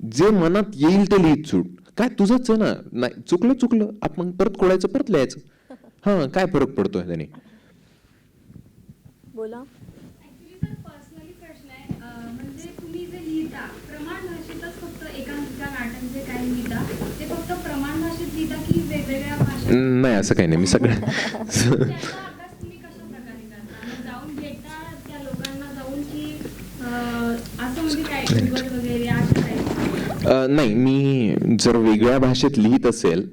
जे मनात येईल ते लिहित सुट. काय तुझंच आहे ना, नाही चुकलं आपण परत खोडायचं, परत लिहायचं. हा, काय फरक पडतोय त्याने? बोला. ऍक्च्युली सर पर्सनली प्रश्न आहे, म्हणजे तुम्ही जे लिहिता प्रमाण भाषेतच फक्त एकांकिका नाटक जे काही लिहिता ते फक्त प्रमाण भाषेत लिहिता की वेगवेगळ्या भाषेत? नाही, असं काही नाही. मी सगळं त्याचा अभ्यास तुम्ही कशा प्रकारे करता? मग जाऊन भेटता त्या लोकांना जाऊन की असं म्हणजे काय गुगल वगैरे असं काही? नाही, मी जर वेगळ्या भाषेत लिहित असेल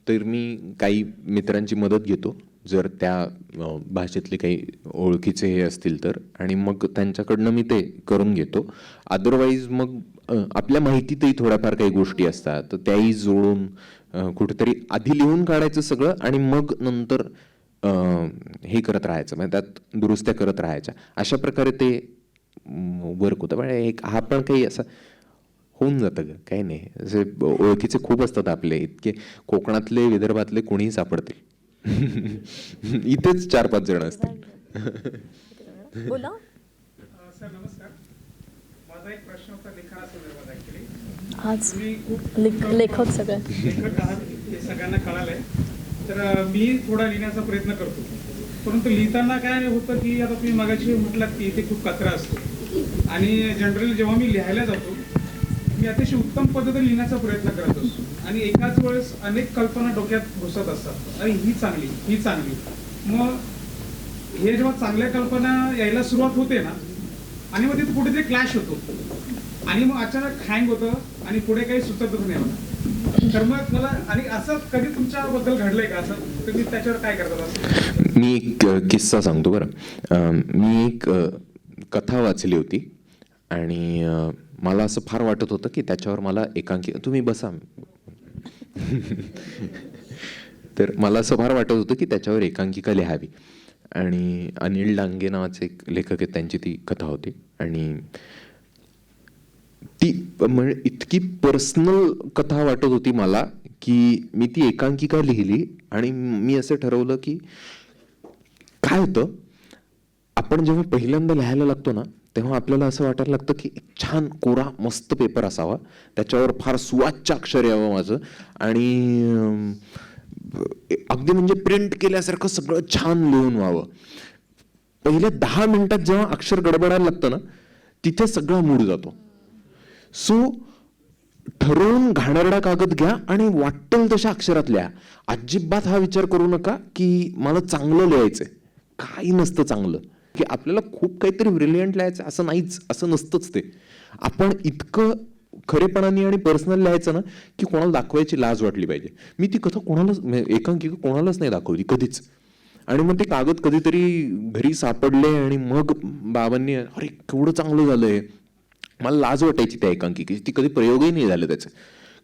तर मी काही मित्रांची मदत घेतो जर त्या भाषेतले काही ओळखीचे हे असतील तर, आणि मग त्यांच्याकडनं मी ते करून घेतो. अदरवाईज मग आपल्या माहितीतही थोड्याफार काही गोष्टी असतात तर त्याही जोडून कुठेतरी आधी लिहून काढायचं सगळं आणि मग नंतर हे करत राहायचं, म्हणजे त्यात दुरुस्त्या करत राहायच्या. अशा प्रकारे ते वर्क होतं. पण एक हा पण काही असं होऊन जातं ग, काही नाही. असे ओळखीचे खूप असतात आपले, इतके कोकणातले विदर्भातले कोणीही सापडतील. इथेच 4-5 जण असतील. बोला. सर नमस्कार, माझा एक प्रश्न होता लेखनासंदर्भात. ऍक्च्युली आज तुम्ही खूप लेखक सगळे लेखक आहात हे सगळ्यांना कळालंय. तर मी थोडा लिहिण्याचा प्रयत्न करतो, परंतु लिहिताना काय होतं की आता तुम्ही मगाशी म्हटलात की इथे खूप कचरा असतो, आणि जनरली जेव्हा मी लिहायला जातो मी अतिशय उत्तम पद्धतीने लिहिण्याचा प्रयत्न करत असतो, आणि एकाच वेळेस अनेक कल्पना डोक्यात घुसत असतात. अरे ही चांगली. मग हे जेव्हा चांगल्या कल्पना यायला सुरुवात होते ना, आणि मग तिथे कुठेतरी क्लॅश होतो आणि मग अचानक हँग होतं आणि पुढे काही सुचतच नाही मला. तर मग मला, आणि असं कधी तुमच्याबद्दल घडलंय का असं? तुम्ही त्याच्यावर काय करतात? मी एक किस्सा सांगतो बरं. मी एक कथा वाचली होती आणि मला असं फार वाटत होतं की त्याच्यावर मला एकांकिका, तुम्ही बसा. तर मला असं फार वाटत होतं की त्याच्यावर एकांकिका लिहावी, आणि अनिल डांगे नावाचे एक लेखक आहेत, त्यांची ती कथा होती. आणि ती म्हणजे इतकी पर्सनल कथा वाटत होती मला की मी ती एकांकिका लिहिली. आणि मी असं ठरवलं की काय होतं, आपण जेव्हा पहिल्यांदा लिहायला लागतो ना तेव्हा आपल्याला असं वाटायला लागतं की एक छान कोरा मस्त पेपर असावा, त्याच्यावर फार सुवाच्य अक्षर यावं माझं, आणि अगदी म्हणजे प्रिंट केल्यासारखं सगळं छान लिहून व्हावं. पहिल्या 10 मिनिटात जेव्हा अक्षर गडबडायला लागतं ना तिथे सगळा मूड जातो. सो ठरवून घाणेरडा कागद घ्या आणि वाटेल तशा अक्षरात लिहा. अजिबात हा विचार करू नका की मला चांगलं लिहायचंय. काही नसतं चांगलं, की आपल्याला खूप काहीतरी ब्रिलियंट लिहायचं असं नाहीच, असं नसतंच ते. आपण इतकं खरेपणाने आणि पर्सनल लिहायचं ना की कोणाला दाखवायची लाज वाटली पाहिजे. मी ती कथा कोणालाच, एकांकिका कोणालाच नाही दाखवली कधीच. आणि मग ते कागद कधीतरी घरी सापडले आणि मग बाबांनी, अरे केवढं चांगलं झालंय, मला लाज वाटायची त्या एकांकिकेची, ती कधी प्रयोगही नाही झालं त्याचं.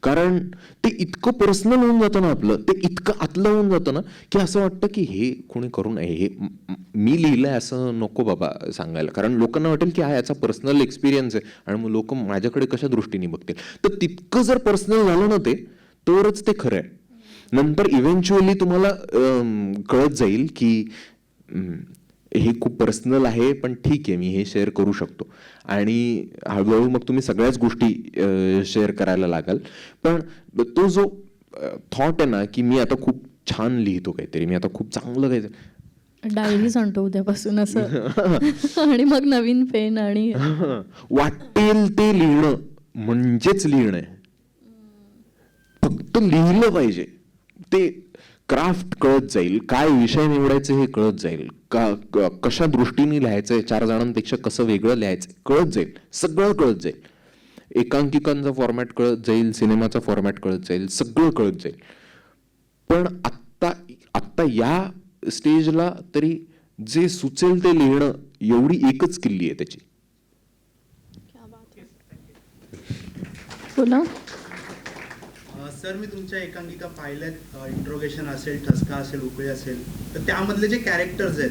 कारण ते इतकं पर्सनल होऊन जातं ना आपलं, ते इतकं आतलं होऊन जातं ना की असं वाटतं की हे कोणी करू नये, हे मी लिहिलंय असं नको बाबा सांगायला, कारण लोकांना वाटेल की हा याचा पर्सनल एक्सपिरियन्स आहे आणि मग लोक माझ्याकडे कशा दृष्टीने बघतील. तर तितकं जर पर्सनल झालं ना ते, तरच ते खरं आहे. नंतर इव्हेंच्युअली तुम्हाला कळत जाईल की हे खूप पर्सनल आहे, पण ठीक आहे मी हे शेअर करू शकतो, आणि हळूहळू मग तुम्ही सगळ्याच गोष्टी शेअर करायला लागाल. पण तो जो थॉट आहे ना की मी आता खूप छान लिहितो काहीतरी, मी आता खूप चांगलं काहीतरी, डायरीज आणतो उद्यापासून असं आणि मग नवीन पेन आणि वाटेल ते लिहिणं म्हणजेच लिहिणं आहे. फक्त लिहिलं पाहिजे, ते क्राफ्ट कळत जाईल, काय विषय निवडायचे हे कळत जाईल, कशा दृष्टीने लिहायचंय, 4 जणांपेक्षा कसं वेगळं लिहायचं कळत जाईल, सगळं कळत जाईल. एकांकिकांचा फॉर्मॅट कळत जाईल, सिनेमाचा फॉर्मॅट कळत जाईल, सगळं कळत जाईल. पण आत्ता या स्टेजला तरी जे सुचेल ते लिहिणं, एवढी एकच किल्ली आहे त्याची. बोला. सर, मी तुमच्या एकांकिका पाहिल्यात, इंट्रोगेशन असेल, ठसका असेल, उकळी असेल, तर त्यामधले जे कॅरेक्टर्स आहेत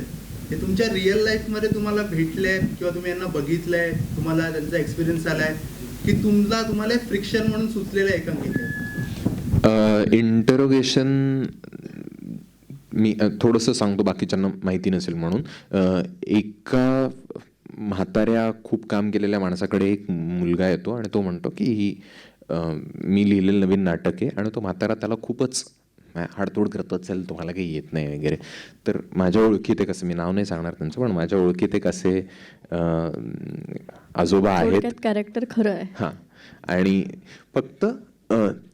ते तुमच्या रिअल लाईफमध्ये तुम्हाला भेटले किंवा तुम्ही यांना बघितलंय, तुम्हाला त्यांचा एक्सपिरियन्स आलाय की तुम्हाला फ्रिक्शन म्हणून सुचलेलं एकांकिका? इंटरोगेशन मी थोडंसं सांगतो, बाकीच्यांना माहिती नसेल म्हणून. एका म्हाताऱ्या खूप काम केलेल्या माणसाकडे एक मुलगा येतो आणि तो म्हणतो की ही मी लिहिलेलं नवीन नाटक आहे, आणि तो म्हातारा त्याला खूपच हाडतोड करत असेल, तुम्हाला काही येत नाही वगैरे. तर माझ्या ओळखीत एक असं, मी नाव नाही सांगणार त्यांचं, पण माझ्या ओळखीत एक असे आजोबा आहेत. कॅरेक्टर खरं आहे. हां, आणि फक्त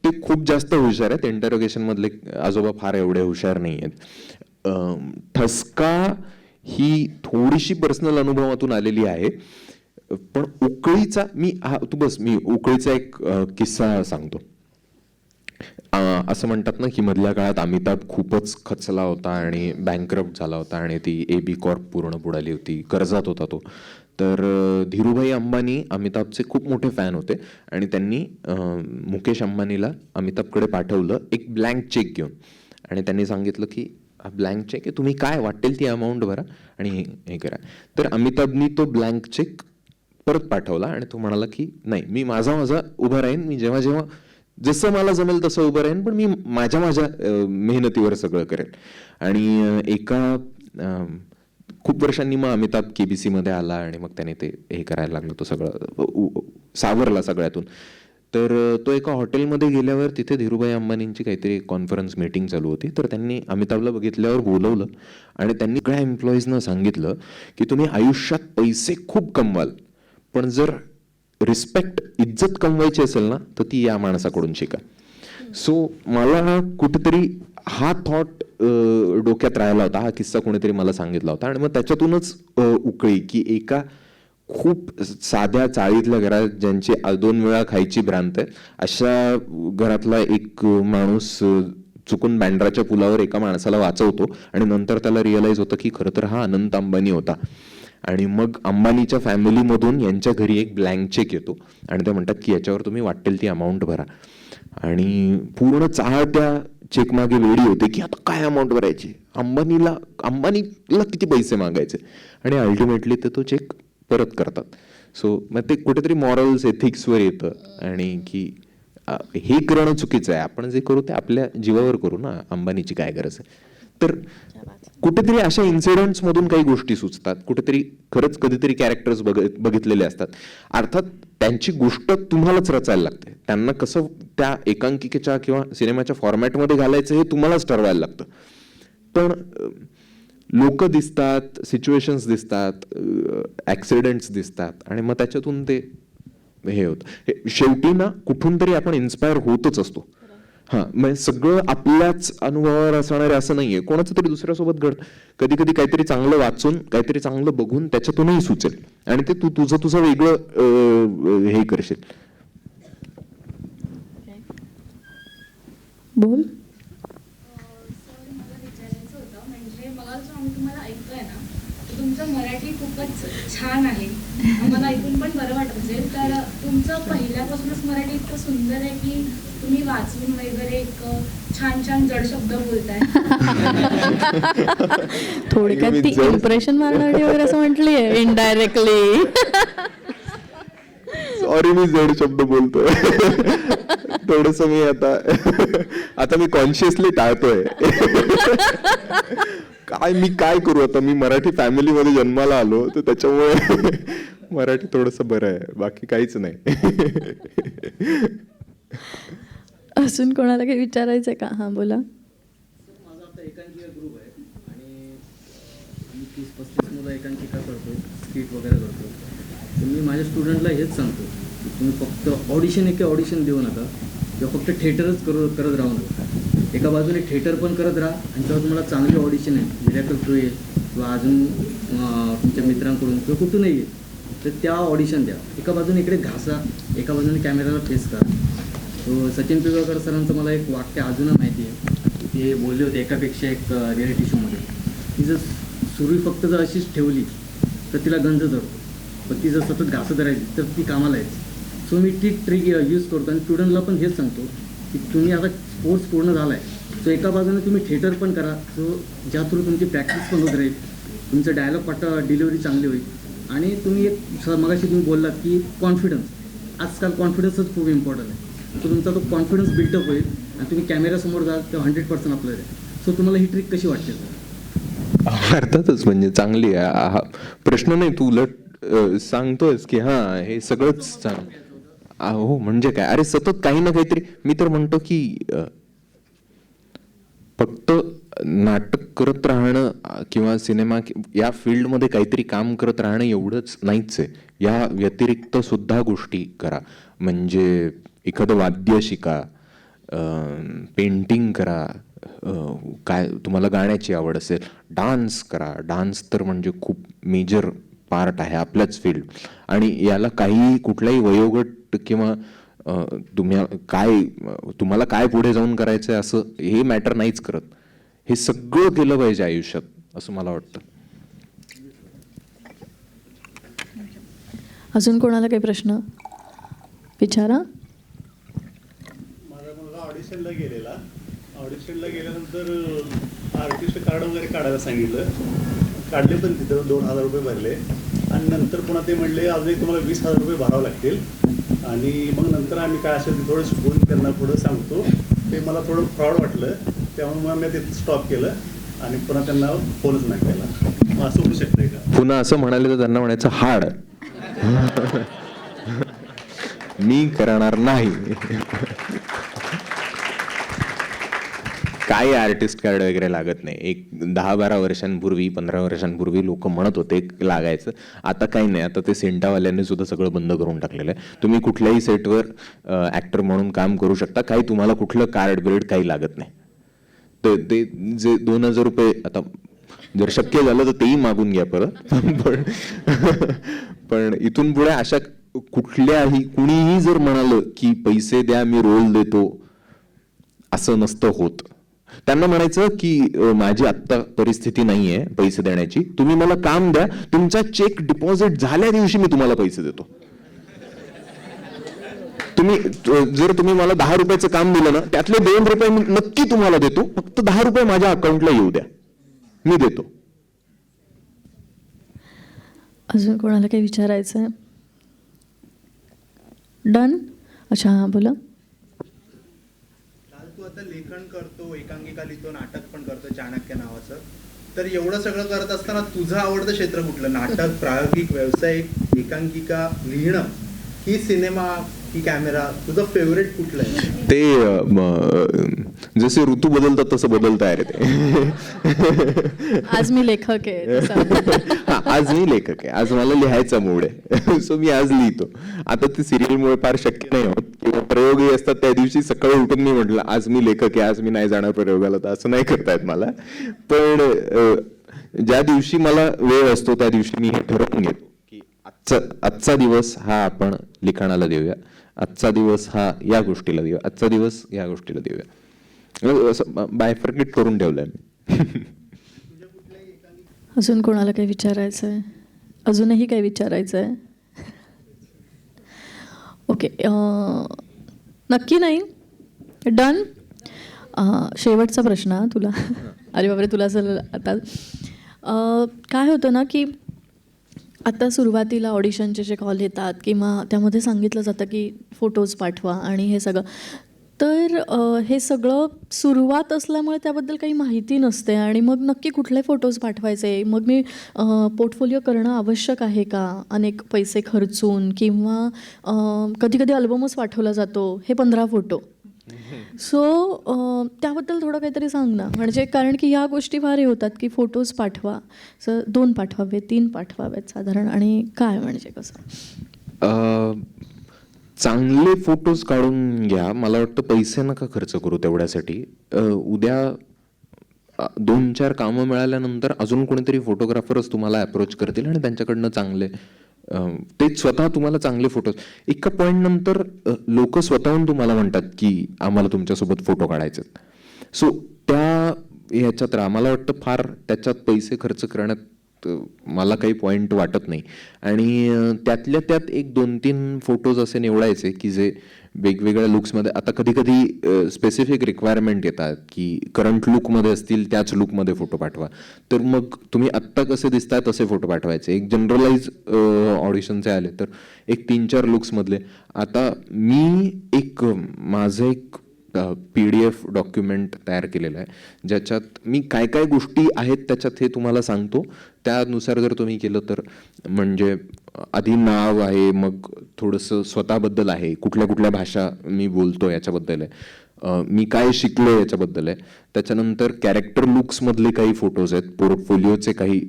ते खूप जास्त हुशार आहेत. इंटरोगेशन मधले आजोबा फार एवढे हुशार नाही आहेत. ठसका ही थोडीशी पर्सनल अनुभवातून आलेली आहे. पण उकळीचा मी उकळीचा एक किस्सा सांगतो. असं म्हणतात ना की मधल्या काळात अमिताभ खूपच खचला होता आणि बँकरप्ट झाला होता, आणि ती AB कॉर्प पूर्ण बुडाली होती, कर्जात होता तो. तर धीरूभाई अंबानी अमिताभचे खूप मोठे फॅन होते, आणि त्यांनी मुकेश अंबानीला अमिताभकडे पाठवलं एक ब्लँक चेक घेऊन, आणि त्यांनी सांगितलं की हा ब्लँक चेक आहे, तुम्ही काय वाटेल ती अमाऊंट भरा आणि हे करा. तर अमिताभनी तो ब्लँक चेक परत पाठवला, आणि तो म्हणाला की नाही, मी माझा उभा राहीन, मी जेव्हा जेव्हा जसं मला जमेल तसं उभं राहीन, पण मी माझ्या मेहनतीवर सगळं करेन. आणि एका खूप वर्षांनी मग अमिताभ KBC मध्ये आला, आणि मग त्याने ते हे करायला लागलं, तो सगळं सावरला सगळ्यातून. तर तो एका हॉटेलमध्ये गेल्यावर तिथे धीरूभाई अंबानींची काहीतरी कॉन्फरन्स मीटिंग चालू होती. तर त्यांनी अमिताभला बघितल्यावर बोलवलं, आणि त्यांनी सगळ्या एम्प्लॉईजना सांगितलं की तुम्ही आयुष्यात पैसे खूप कमवाल, पण जर रिस्पेक्ट, इज्जत कमवायची असेल ना, तर ती या माणसाकडून शिका. सो मला कुठेतरी हा थॉट डोक्यात राहिला होता, हा किस्सा कोणीतरी मला सांगितला होता, आणि मग त्याच्यातूनच उकळी की एका खूप साध्या चाळीतल्या घरात ज्यांची 2 वेळा खायची भ्रांत आहे, अशा घरातला एक माणूस चुकून बँड्राच्या पुलावर एका माणसाला वाचवतो, आणि नंतर त्याला रिअलाइज होतं की खरं तर हा अनंत अंबानी होता. आणि मग अंबानीच्या फॅमिलीमधून यांच्या घरी एक ब्लँक चेक येतो, आणि ते म्हणतात की याच्यावर तुम्ही वाटेल ती अमाऊंट भरा. आणि पूर्ण चाळ त्या चेक मागे वेळी होते की आता काय अमाऊंट भरायची, अंबानीला किती पैसे मागायचे, आणि अल्टिमेटली ते तो चेक परत करतात. सो मग ते कुठेतरी मॉरल्स, एथिक्सवर येतं, आणि की हे करणं चुकीचं आहे, आपण जे करू ते आपल्या जीवावर करू ना, अंबानीची काय गरज आहे. तर कुठेतरी अशा इन्सिडेंट्स मधून काही गोष्टी सुचतात, कुठेतरी खरंच कधीतरी कॅरेक्टर्स बघितलेले असतात. अर्थात त्यांची गोष्ट तुम्हालाच रचायला लागते, त्यांना कसं त्या एकांकिकेच्या किंवा सिनेमाच्या फॉर्मॅटमध्ये घालायचं हे तुम्हालाच ठरवायला लागतं. पण लोक दिसतात, सिच्युएशन्स दिसतात, ऍक्सिडेंट्स दिसतात, आणि मग त्याच्यातून ते हे होतं. शेवटी ना कुठून तरी आपण इन्स्पायर होतच असतो. हां, म्हणजे सगळं आपल्याच अनुभवावर असणार आहे असं नाहीये, कोणाचं तरी दुसऱ्यासोबत घडतं. कधी कधी काहीतरी चांगलं वाचून, काहीतरी चांगलं बघून त्याच्यातूनही सुचेल, आणि ते तू तुझं वेगळं हे करशील. बोल. सर, मला विचारायचं होतं, म्हणजे मग जो आम्ही तुम्हाला ऐकतोय ना, तुमचं तुमचं मराठी खूपच छान आहे, आम्हाला ऐकून पण बरं वाटत असेल. तर तुमचं पहिल्यापासूनच मराठी इतकं सुंदर आहे की तुम्ही वाचून वगैरे एक छान छान जड शब्द बोलताय. थोडक्यात ती इम्प्रेशन मारणारी वगैरे असं म्हटली आहे इनडायरेक्टली. सॉरी, मी जड शब्द बोलतोय. थोडस मी आता मी कॉन्शियसली टाळतोय. मी काय करू आता, मी मराठी फॅमिली मध्ये जन्माला आलो तर त्याच्यामुळे मराठी थोडस बरं आहे, बाकी काहीच नाही. अजून कोणाला काही विचारायचंय का? हां बोला. माझा आता एकांकिका ग्रुप आहे आणि आम्ही 30-35 मुलं एकांकिका करतो, स्किट वगैरे करतो. तर मी माझ्या स्टुडंटला हेच सांगतो की तुम्ही फक्त ऑडिशन देऊ नका किंवा फक्त थिएटरच करत राहू नका. एका बाजूने थिएटर पण करत राहा आणि जेव्हा तुम्हाला चांगली ऑडिशन आहे, मिरॅकल थ्रू येईल किंवा अजून तुमच्या मित्रांकडून किंवा कुठूनही येईल, तर त्या ऑडिशन द्या. एका बाजूने इकडे घासा, एका बाजूने कॅमेराला फेस करा. तो सचिन पिळगावकर सरांचं मला एक वाक्य अजूनही माहिती आहे. ते बोलले होते एकापेक्षा एक रिॲलिटी शोमध्ये की जर सुरी फक्त जर अशीच ठेवली तर तिला गंज जडतो, पण ती जर सतत घासत राहिली तर ती कामाला येते. सो मी ती ट्रिक यूज करतो आणि स्टुडंटला पण हेच सांगतो की तुम्ही आता कोर्स पूर्ण झाला आहे, सो एका बाजूने तुम्ही थिएटर पण करा, सो ज्या थ्रू तुमची प्रॅक्टिस पण होत राहील, तुमचं डायलॉग डिलिव्हरी चांगली होईल. आणि तुम्ही एक मगाशी तुम्ही बोललात की कॉन्फिडन्स, आजकाल कॉन्फिडन्सच खूप इम्पॉर्टंट आहे. सो तुमचा तो कॉन्फिडन्स बिल्डअप होईल आणि तुम्ही कॅमेऱ्यासमोर जाल तेव्हा 100% आपलं आहे. सो तुम्हाला ही ट्रिक कशी वाटते सर? अर्थातच, म्हणजे चांगली आहे. हा प्रश्न नाही, तू उलट सांगतोयस की हा हे सगळंच चांगलं. हो म्हणजे काय, अरे सतत काही ना काहीतरी. मी तर म्हणतो की फक्त नाटक करत राहणं किंवा सिनेमा या फील्डमध्ये काहीतरी काम करत राहणं एवढंच नाहीच आहे. या व्यतिरिक्त सुद्धा गोष्टी करा. म्हणजे एखादं वाद्य शिका, पेंटिंग करा, काय तुम्हाला गाण्याची आवड असेल, डान्स करा. डान्स तर म्हणजे खूप मेजर पार्ट आहे आपल्याच फील्ड. आणि याला काही कुठलाही वयोगट किंवा तुम्हाला काय पुढे जाऊन करायचंय असं हे मॅटर नाहीच करत. हे सगळं केलं पाहिजे आयुष्यात असं मला वाटतं. अजून कोणाला काही प्रश्न विचारा. माझा मुलगा ऑडिशनला गेल्यानंतर आर्टिस्ट कार्ड वगैरे काढायला सांगितलं. काढले पण तिथं 2,000 रुपये भरले आणि नंतर पुन्हा ते म्हणले अजून तुम्हाला 20,000 रुपये भरावं लागतील. आणि मग नंतर आम्ही काय असेल ते थोडं शिकवून त्यांना पुढं सांगतो. ते मला थोडं फ्रॉड वाटलं, त्यामुळे मग मी ते स्टॉप केलं आणि पुन्हा त्यांना फोनच नाही केला. मग असं होऊ शकतंय का? पुन्हा असं म्हणाले तर त्यांना म्हणायचं हाड मी करणार नाही. काही आर्टिस्ट कार्ड वगैरे लागत नाही. एक 10-12 वर्षांपूर्वी 15 वर्षांपूर्वी लोक म्हणत होते लागायचं. आता काही नाही. आता ते सेंटावाल्यांनी सुद्धा सगळं बंद करून टाकलेलं आहे. तुम्ही कुठल्याही सेटवर ऍक्टर म्हणून काम करू शकता. काही तुम्हाला कुठलं कार्ड बिर्ड काही लागत नाही. तर ते जे 2,000 रुपये आता जर शक्य झालं तर तेही मागून घ्या परत. पण इथून पुढे अशा कुणीही जर म्हणालं की पैसे द्या मी रोल देतो, असं नसतं होत. त्यांना म्हणायचं की माझी आत्ता परिस्थिती नाहीये पैसे देण्याची, तुम्ही मला काम द्या, तुमचा चेक डिपॉझिट झाल्या दिवशी मी तुम्हाला पैसे देतो. जर तुम्ही मला 10 रुपयाचं काम दिलं ना, त्यातले 2 रुपये मी नक्की तुम्हाला देतो, फक्त 10 रुपये माझ्या अकाउंटला येऊ द्या, मी देतो. अजून कोणाला काही विचारायचं आहे? डन. अच्छा हां बोला. तू आता लेखन करतो, एकांकिका लिहितो, नाटक पण करतो चाणक्य नावाचं. तर एवढं सगळं करत असताना तुझं आवडतं क्षेत्र कुठलं? नाटक, प्रायोगिक, व्यावसायिक, एकांकिका लिहिणं, की सिनेमा, की कॅमेरा? तुझं फेवरेट कुठलं आहे? ते जसे ऋतू बदलतात तसं बदलता आहे ते. आज मी लेखक आहे. आज मी लेखक आहे. आज मला लिहायचा मूड आहे. सो मी आज लिहितो. आता ते सिरियलमुळे फार शक्य नाही होत. किंवा प्रयोगही असतात त्या दिवशी सकाळी उठून मी म्हटलं आज मी लेखक आहे, आज मी नाही जाणार प्रयोगाला, तर असं नाही करतायत मला. पण ज्या दिवशी मला वेळ असतो त्या दिवशी मी हे ठरवून घेतो की आजचा दिवस हा आपण लिखाणाला देऊया, आजचा दिवस हा या गोष्टीला देऊया, आजचा दिवस या गोष्टीला देऊया. असं बायफर्केट करून ठेवलंय मी. अजून कोणाला काही विचारायचं आहे? अजूनही काही विचारायचं आहे? ओके, नक्की नाही? डन. शेवटचा प्रश्न हा तुला. अरे बापरे, तुला असं आता काय होतं ना की आता सुरुवातीला ऑडिशनचे जे कॉल येतात किंवा त्यामध्ये सांगितलं जातं की फोटोज पाठवा आणि हे सगळं, तर हे सगळं सुरुवात असल्यामुळे त्याबद्दल काही माहिती नसते आणि मग नक्की कुठले फोटोज पाठवायचे, मग मी पोर्टफोलिओ करणं आवश्यक आहे का अनेक पैसे खर्चून, किंवा कधी कधी अल्बमच पाठवला जातो हे 15 फोटो. सो त्याबद्दल थोडं काहीतरी सांग ना, म्हणजे कारण की ह्या गोष्टी फार हे होतात की फोटोज पाठवा, 2 पाठवावे 3 पाठवावेत साधारण, आणि काय म्हणजे कसं? चांगले फोटोज काढून घ्या. मला वाटतं पैसे नका खर्च करू तेवढ्यासाठी. उद्या 2-4 कामं मिळाल्यानंतर अजून कोणीतरी फोटोग्राफरच तुम्हाला अप्रोच करतील आणि त्यांच्याकडनं चांगले ते स्वतः तुम्हाला चांगले फोटोज. एका पॉईंट नंतर लोक स्वतःहून तुम्हाला म्हणतात की आम्हाला तुमच्यासोबत फोटो काढायचे. सो त्या ह्याच्यात मला वाटतं फार त्याच्यात पैसे खर्च करण्यात मला काही पॉईंट वाटत नाही. आणि त्यातल्या त्यात 1-2-3 फोटोज असे निवडायचे की जे वेगवेगळ्या लुक्समध्ये, आता कधी कधी स्पेसिफिक रिक्वायरमेंट येतात की करंट लुकमध्ये असतील त्याच लुकमध्ये फोटो पाठवा, तर मग तुम्ही आत्ता कसे दिसताय तसे फोटो पाठवायचे. एक जनरलाइज ऑडिशनचे आले तर 3-4 लुक्समधले. आता मी माझं एक PDF डॉक्युमेंट तयार केलेलं आहे, ज्याच्यात मी काय काय गोष्टी आहेत त्याच्यात हे तुम्हाला सांगतो. त्यानुसार जर तुम्ही केलं तर, म्हणजे आधी नाव आहे, मग थोडंसं स्वतःबद्दल आहे, कुठल्या कुठल्या भाषा मी बोलतो याच्याबद्दल आहे, मी काय शिकलो याच्याबद्दल आहे. त्याच्यानंतर कॅरेक्टर लुक्समधले काही फोटोज आहेत, पोर्टफोलिओचे काही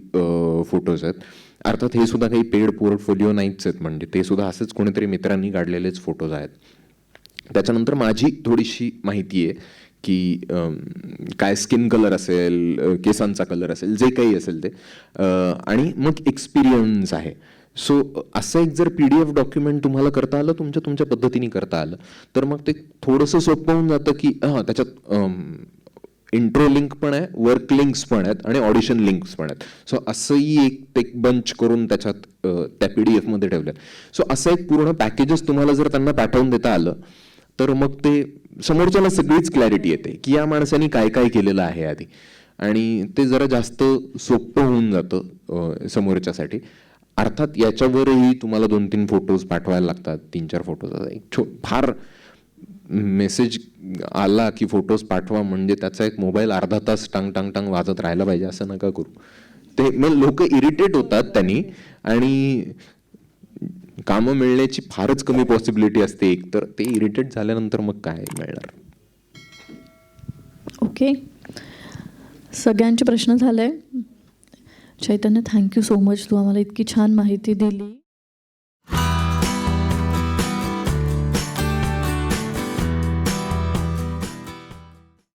फोटोज आहेत. अर्थात हे सुद्धा काही पेड पोर्टफोलिओ नाहीच आहेत, म्हणजे ते सुद्धा असंच कोणीतरी मित्रांनी काढलेलेच फोटोज आहेत. त्याच्यानंतर माझी थोडीशी माहिती आहे की काय स्किन कलर असेल, केसांचा कलर असेल, जे काही असेल ते, आणि मग एक्सपिरियन्स आहे. सो असं एक जर PDF डॉक्युमेंट तुम्हाला करता आलं, तुमच्या पद्धतीने करता आलं, तर मग ते थोडंसं सोपं होऊन जातं की त्याच्यात इंट्रो लिंक पण आहे, वर्क लिंक्स पण आहेत आणि ऑडिशन लिंक्स पण आहेत. सो असंही एक बंच करून त्याच्यात त्या PDF मध्ये ठेवलं. सो असं एक पूर्ण पॅकेजेस तुम्हाला जर त्यांना पाठवून देता आलं तर मग ते समोरच्याला सगळीच क्लॅरिटी येते की या माणसाने काय काय केलेलं आहे आधी, आणि ते जरा जास्त सोपं होऊन जातं समोरच्यासाठी. अर्थात याच्यावरही तुम्हाला 2-3 फोटोज पाठवायला लागतात, 3-4 फोटोज. एक फार मेसेज आला की फोटोज पाठवा म्हणजे त्याचा एक मोबाईल अर्धा तास टांग टांग टांग वाजत राहायला पाहिजे असं नका करू. ते मग लोक इरिटेट होतात त्यांनी, आणि कामं मिळण्याची फारच कमी पॉसिबिलिटी असते. एक तर ते इरिटेट झाल्यानंतर मग काय मिळणार. ओके, सगळ्यांचे प्रश्न झाले. चैतन्य, थँक्यू सो मच, तू आम्हाला इतकी छान माहिती दिली.